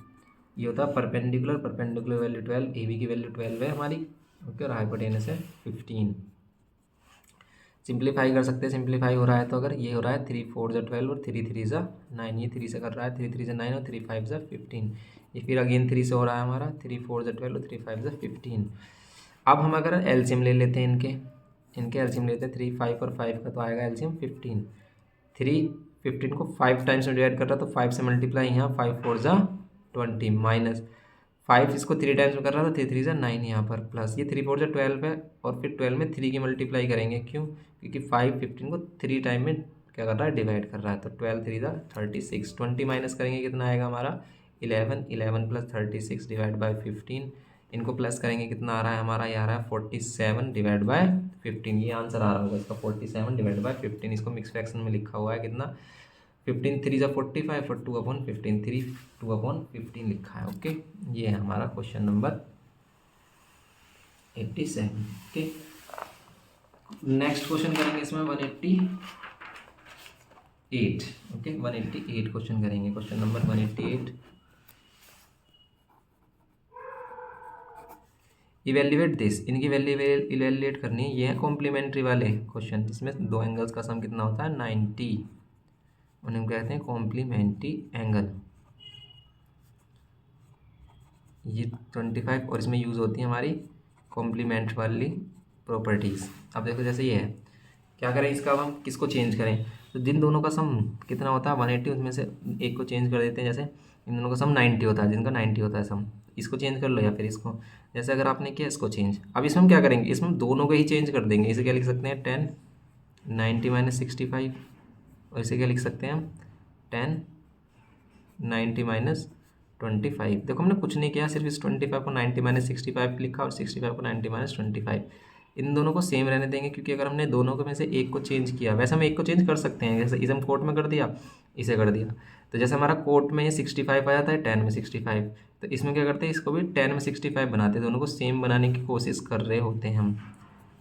ये होता है perpendicular, perpendicular value 12, A B की वैल्यू 12 है हमारी, ओके, और हाइपोटेनस है 15। सिंप्लीफाई कर सकते हैं, सिंप्लीफाई हो रहा है तो अगर ये हो रहा है 3 4 ज़ा 12 और 3 3 ज़ा 9, ये 3 से कर रहा है, 3 3 ज़ा 9 और 3 5 ज़ा 15। ये फिर अगेन 3 से हो रहा है हमारा, 3 4 ज़ा 12 और 3 5 ज़ा 15। अब हम अगर एलसीएम ले लेते हैं, इनके एलसीएम लेते हैं, 3 5 और 5 का तो आएगा एलसीएम 15। 3 15 को 5 टाइम्स में डिवाइड कर रहा है तो 5 से मल्टीप्लाई, यहाँ 5 4 ज़ा 20 माइनस 5 इसको 3 टाइम्स में कर रहा था, 3 3 ज़ा 9 यहाँ पर प्लस ये 3 4 ज़ा 12 है, और फिर 12 में 3 की मल्टीप्लाई करेंगे, क्यों, क्योंकि 5 15 को 3 टाइम में क्या कर रहा है, डिवाइड कर रहा है। तो 12 3 ज़ा 36, 20 माइनस करेंगे कितना आएगा हमारा 11, 11 प्लस 36 डिवाइड बाई 15, इनको प्लस करेंगे कितना आ रहा है हमारा, ये आ रहा है 47 डिवाइड बाय 15। ये आंसर आ रहा होगा इसका 47 डिवाइड बाय 15। इसको मिक्स फ्रैक्शन में लिखा हुआ है कितना, 15 3 ज़ा 45 और 2 अपॉन 15, 3 2 अपॉन 15 लिखा है, ओके। ये है हमारा question number 87, okay. Next question करेंगे इसमें 188, ओके, 188 क्वेश्चन करेंगे, क्वेश्चन नंबर 188। इवेल्युएट दिस, इनकी वैल्यू इवेल्युएट करनी है। ये है कॉम्प्लीमेंट्री वाले क्वेश्चन जिसमें दो एंगल्स का सम कितना होता है 90, उन्हें हम कहते हैं कॉम्प्लीमेंट्री एंगल। ये 25 और इसमें यूज़ होती है हमारी कॉम्प्लीमेंट वाली प्रॉपर्टीज़। अब देखो जैसे ये है, क्या करें इसका, अब हम किसको चेंज करें, तो जिन दोनों का सम कितना होता है 180, उसमें से एक को चेंज कर देते हैं। जैसे इन दोनों का सम 90 होता है, जिनका 90 होता है सम, इसको चेंज कर लो या फिर इसको, जैसे अगर आपने किया इसको चेंज। अब इसमें हम क्या करेंगे, इसमें हम दोनों को ही चेंज कर देंगे। इसे क्या लिख सकते हैं 10 90 माइनस 65, और इसे क्या लिख सकते हैं हम 10 90 माइनस 25। देखो हमने कुछ नहीं किया, सिर्फ इस 25 को 90 माइनस 65 लिखा और 65 को 90 माइनस 25। इन दोनों को सेम रहने देंगे, क्योंकि अगर हमने दोनों को में से एक को चेंज किया, वैसे हम एक को चेंज कर सकते हैं, जैसे इसे हम कोट में कर दिया, इसे कर दिया। तो जैसे हमारा कोट में ये 65 आ जाता है, 10 में 65, तो इसमें क्या करते हैं, इसको भी 10 में 65 बनाते हैं। दोनों को सेम बनाने की कोशिश कर रहे होते हैं हम,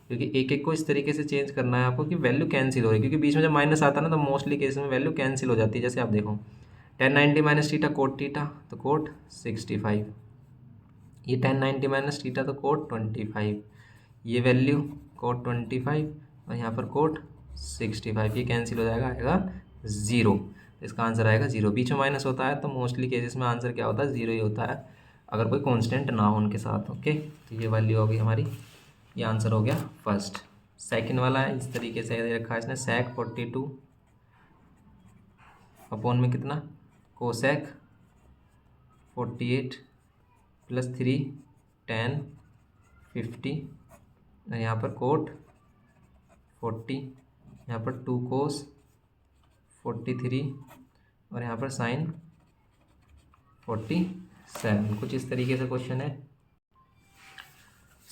क्योंकि एक एक को इस तरीके से चेंज करना है आपको कि वैल्यू कैंसिल हो रही है, क्योंकि बीच में जब माइनस आता है ना तो मोस्टली केस में वैल्यू कैंसिल हो जाती है। जैसे आप देखो 10 90 माइनस टीटा कोट टीटा, तो कोट 65, ये 10 90 माइनस टीटा तो कोट 25, ये वैल्यू कोट 25 और यहाँ पर कोट 65, ये कैंसिल हो जाएगा, आएगा 0। इसका आंसर आएगा 0। बीच में माइनस होता है तो मोस्टली केसेस में आंसर क्या होता है, 0 ही होता है, अगर कोई कांस्टेंट ना हो उनके साथ, ओके। तो ये वैल्यू होगी हमारी, ये आंसर हो गया फर्स्ट। सेकंड वाला है इस तरीके से दे रखा है इसने, sec 42 अपॉन में कितना कोसेक 48 प्लस 3 10 50, और यहाँ पर कोट 40, यहाँ पर 2 कोस 43 और यहाँ पर साइन 47। कुछ इस तरीके से क्वेश्चन है,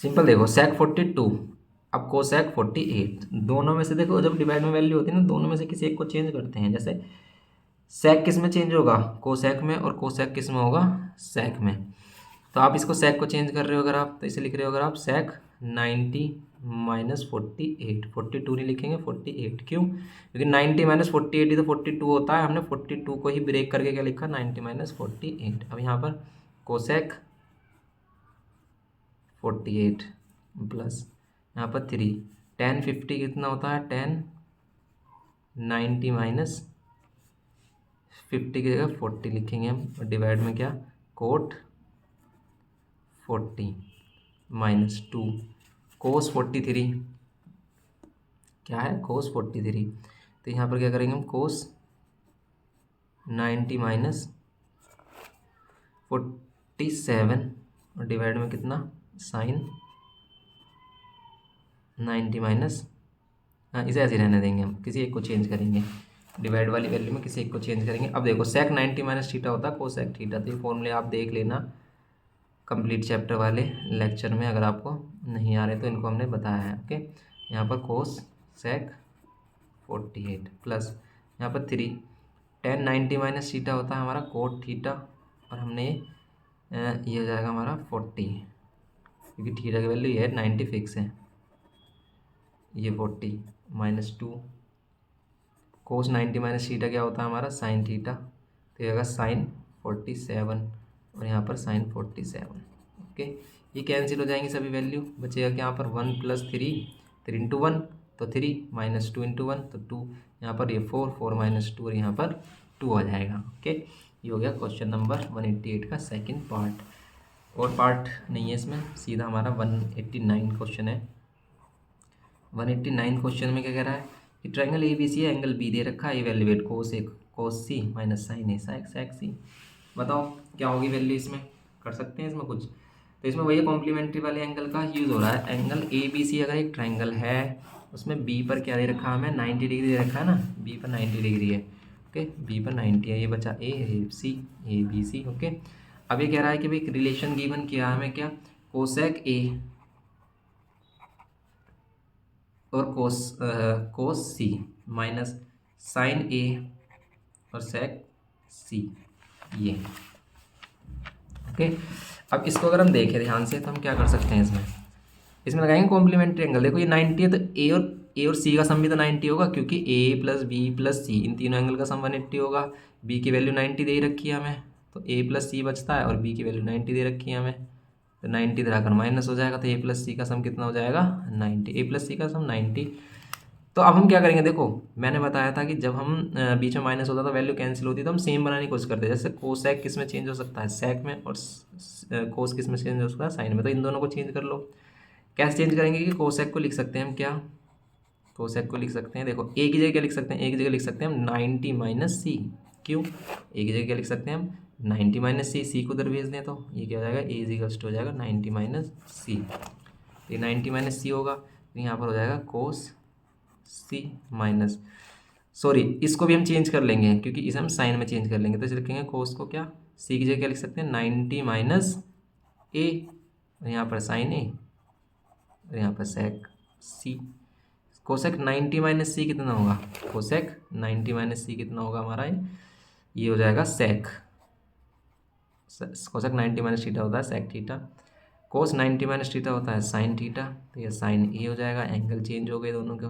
सिंपल। देखो sec 42 अब कोसेक 48, दोनों में से देखो जब डिवाइड में वैल्यू होती है ना, दोनों में से किसी एक को चेंज करते हैं। जैसे सेक किस में चेंज होगा, कोसेक में, और कोसेक किस में होगा, सेक में। तो आप इसको सेक को चेंज कर रहे हो अगर आप, तो इसे लिख रहे हो अगर आप सेक 90 माइनस 48, 42 नहीं लिखेंगे 48, क्यों, क्योंकि 90 माइनस 48 ही तो 42 होता है। हमने 42 को ही ब्रेक करके क्या लिखा 90 माइनस 48। अब यहाँ पर कोसेक 48 प्लस यहाँ पर 3 10 50 कितना होता है 10 90 माइनस 50 की जगह 40 लिखेंगे हम, और डिवाइड में क्या कोट 40 माइनस 2 कोस 43, क्या है कोस 43। तो यहाँ पर क्या करेंगे हम कोस 90 माइनस 47 और डिवाइड में कितना साइन 90 माइनस, इसे ऐसे रहने देंगे, हम किसी एक को चेंज करेंगे, डिवाइड वाली वैल्यू में किसी एक को चेंज करेंगे। अब देखो सेक 90 माइनस थीटा होता है कोसेक थीटा, तो ये फॉर्मूले आप देख लेना कंप्लीट चैप्टर वाले लेक्चर में, अगर आपको नहीं आ रहे तो इनको हमने बताया है, ओके। यहाँ पर कोस सेक 48 प्लस यहाँ पर 3 tan 90 माइनस थीटा होता है हमारा कोट थीटा, और हमने ये हो जाएगा हमारा 40, क्योंकि थीटा की वैल्यू ये है 90 फिक्स है, ये 40 माइनस 2 कोस 90 माइनस थीटा क्या होता है हमारा साइन थीटा, तो ये होगा साइन 47 और यहाँ पर साइन 47। ओके, ये कैंसिल हो जाएंगी सभी वैल्यू, बचेगा क्या यहाँ पर 1 + 3, 3 × 1 तो 3 माइनस 2 × 1 तो 2, यहाँ पर ये 4, 4 माइनस 2 और यहाँ पर 2 आ जाएगा। ओके, ये हो गया क्वेश्चन नंबर 188 का सेकंड पार्ट। और पार्ट नहीं है इसमें, सीधा हमारा 189 क्वेश्चन है। 189 क्वेश्चन में क्या कह रहा है कि ट्रायंगल ए बी सी है, एंगल बी दे रखा है, इवेल्युएट कोस सी माइनस साइन ए सेक सी। बताओ क्या होगी वैल्यू इसमें, कर सकते हैं इसमें कुछ। तो इसमें वही कॉम्प्लीमेंट्री वाले एंगल का यूज़ हो रहा है। एंगल ए बी सी अगर एक ट्रायंगल है, उसमें बी पर क्या दे रखा है हमें 90 डिग्री दे रखा है ना, बी पर 90 डिग्री है। ओके, बी पर 90 है, ये बचा ए बी सी। ओके, अब ये कह रहा है कि भाई रिलेशन गिवन किया हमें क्या, कोसेक ए और कोस सी माइनस साइन ए और सेक सी, ये। ओके, अब इसको अगर हम देखें ध्यान से तो हम क्या कर सकते हैं इसमें लगाएंगे कॉम्प्लीमेंट्री एंगल। देखो ये 90 है, तो ए और सी का सम भी तो 90 होगा, क्योंकि ए प्लस बी प्लस सी इन तीनों एंगल का सम 180 होगा। बी की वैल्यू 90 दे रखी है हमें, तो ए प्लस सी बचता है, और बी की वैल्यू 90 दे रखी है हमें, तो 90 धराकर माइनस हो जाएगा, तो ए प्लस सी का सम कितना हो जाएगा 90, ए प्लस सी का सम 90। तो अब हम क्या करेंगे, देखो मैंने बताया था कि जब हम बीच में माइनस होता तो वैल्यू कैंसिल होती, तो हम सेम बनाने की कोशिश करते हैं। जैसे कोसेक किस में चेंज हो सकता है, सेक में, और कोस किस में चेंज हो सकता है, साइन में। तो इन दोनों को चेंज कर लो। कैसे चेंज करेंगे कि कोसेक को लिख सकते हैं हम क्या, कोसेक को लिख सकते हैं, देखो ए की जगह क्या लिख सकते हैं, ए की जगह लिख सकते हैं हम 90 माइनस सी। क्यों, ए की जगह क्या लिख सकते हैं हम 90 माइनस सी को उधर भेज दें तो ये क्या हो जाएगा, ए इक्वल्स टू हो जाएगा 90 माइनस सी। ये 90 माइनस सी होगा, तो यहाँ पर हो जाएगा कोस सी माइनस, सॉरी इसको भी हम चेंज कर लेंगे, क्योंकि इसे हम साइन में चेंज कर लेंगे, तो इसे लिखेंगे कोस को क्या, सी की जगह क्या लिख सकते हैं 90 माइनस ए, और यहाँ पर साइन ए, और यहाँ पर सेक सी। कोसेक 90 माइनस सी कितना होगा, कोसेक 90 माइनस सी कितना होगा हमारा, ये हो जाएगा सेक, कोसेक 90 माइनस थीटा होता है सेक थीटा, कोस 90 माइनस थीटा होता है साइन थीटा, तो ये साइन ए हो जाएगा। एंगल चेंज हो गए दोनों के,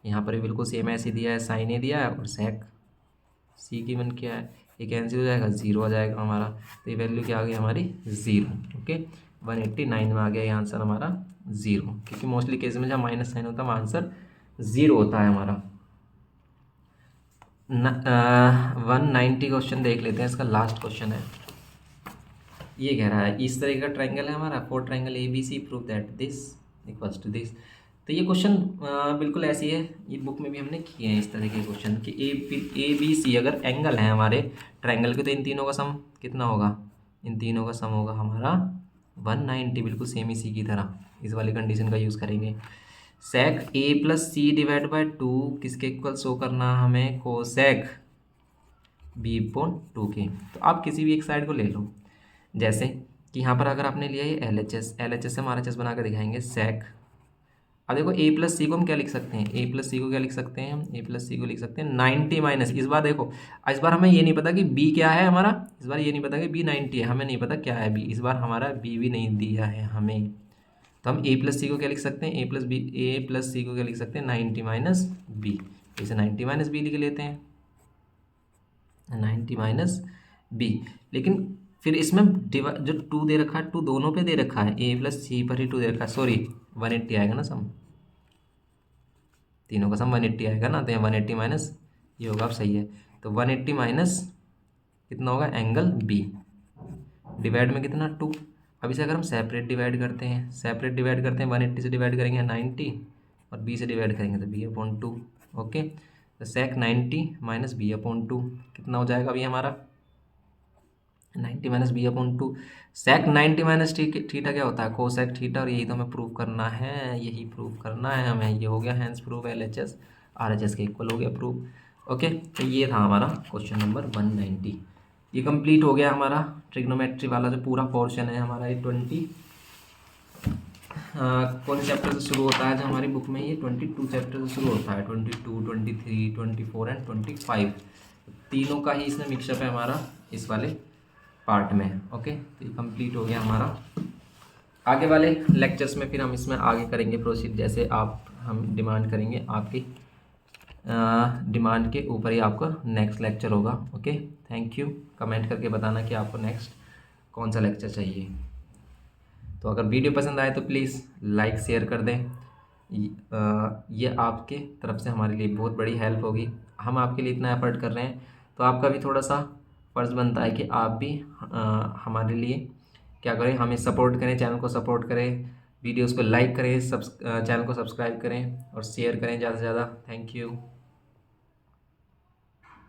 यहाँ पर भी बिल्कुल सेम ऐसे दिया है, साइन ए दिया है और सेक सी की मन क्या है, ये कैंसिल हो जाएगा, 0 आ जाएगा हमारा, तो ये वैल्यू क्या आ गई हमारी 0। ओके, 189 में आ गया ये आंसर हमारा 0, क्योंकि मोस्टली केस में जब माइनस साइन होता है वहाँ आंसर 0 होता है हमारा। 190 क्वेश्चन देख लेते हैं, इसका लास्ट क्वेश्चन है। ये कह रहा है इस तरह का ट्रायंगल है हमारा, for triangle A B C, prove that this equals to this. तो ये क्वेश्चन बिल्कुल ऐसी है, ये बुक में भी हमने किए हैं इस तरह के क्वेश्चन कि ए बी सी अगर एंगल है हमारे ट्रायंगल के, तो इन तीनों का सम कितना होगा, इन तीनों का सम होगा हमारा 190, बिल्कुल सेम इसी की तरह इस वाली कंडीशन का यूज़ करेंगे। सेक ए प्लस सी डिवाइड बाई 2 किसके इक्वल शो करना है हमें, कोसेक बी अपॉन 2 के। तो आप किसी भी एक साइड को ले लो, जैसे कि यहाँ पर अगर आपने लिया ये एल एच एस से हम आर एच एस बना कर दिखाएंगे सेक। अब देखो ए प्लस सी को हम क्या लिख सकते हैं, ए प्लस सी को क्या लिख सकते हैं हम, ए प्लस सी को लिख सकते हैं 90 माइनस, इस बार देखो इस बार हमें ये नहीं पता कि बी क्या है हमारा, इस बार ये नहीं पता कि बी 90 है, हमें नहीं पता क्या है बी, इस बार हमारा बी भी नहीं दिया है हमें, तो हम ए प्लस सी को क्या लिख सकते हैं, ए प्लस सी को क्या लिख सकते हैं 90 माइनस बी, इसे 90 माइनस बी लिख लेते हैं, 90 माइनस बी। लेकिन फिर इसमें जो 2 दे रखा है, 2 दोनों पे दे रखा है, ए प्लस सी पर ही 2 दे रखा है, सॉरी 180 आएगा ना सम, तीनों का सम 180 आएगा ना, तो यहाँ 180 माइनस ये होगा, अब सही है, तो 180 माइनस कितना होगा एंगल बी, डिवाइड में कितना 2। अब इसे अगर हम सेपरेट डिवाइड करते हैं, 180 से डिवाइड करेंगे 90, और बी से डिवाइड करेंगे तो बी अपॉन 2। ओके, तो सेक 90 माइनस बी अपॉन 2 कितना हो जाएगा अभी हमारा 90 माइनस बी अपॉन 2। सेक 90 माइनस थीटा क्या होता है, कोसेक थीटा, और यही तो हमें प्रूव करना है, यही प्रूव करना है हमें, ये हो गया hence prove, L H S R H S के इक्वल हो गया प्रूव। ओके, तो ये था हमारा क्वेश्चन नंबर 190, ये कंप्लीट हो गया हमारा ट्रिग्नोमेट्री वाला जो पूरा पोर्शन है हमारा, ये 20 कौन चैप्टर से शुरू होता है जो हमारी बुक में, ये 22 चैप्टर से शुरू होता है, 22, 23, 24 एंड 25। तीनों का ही इसमें मिक्सअप है हमारा इस वाले पार्ट में। ओके, तो ये कंप्लीट हो गया हमारा। आगे वाले लेक्चर्स में फिर हम इसमें आगे करेंगे प्रोसीड, जैसे आप हम डिमांड करेंगे, आपकी डिमांड के ऊपर ही आपका नेक्स्ट लेक्चर होगा। Okay, thank you. कमेंट करके बताना कि आपको नेक्स्ट कौन सा लेक्चर चाहिए। तो अगर वीडियो पसंद आए तो प्लीज़ लाइक शेयर कर दें। ये आपके तरफ से हमारे लिए बहुत बड़ी हेल्प होगी। हम आपके लिए इतना एफर्ट कर रहे हैं, तो आपका भी थोड़ा सा फ़र्ज़ बनता है कि आप भी हमारे लिए क्या करें, हमें सपोर्ट करें, चैनल को सपोर्ट करें, वीडियोस को लाइक करें, चैनल को सब्सक्राइब करें और शेयर करें ज़्यादा से ज़्यादा। Thank you.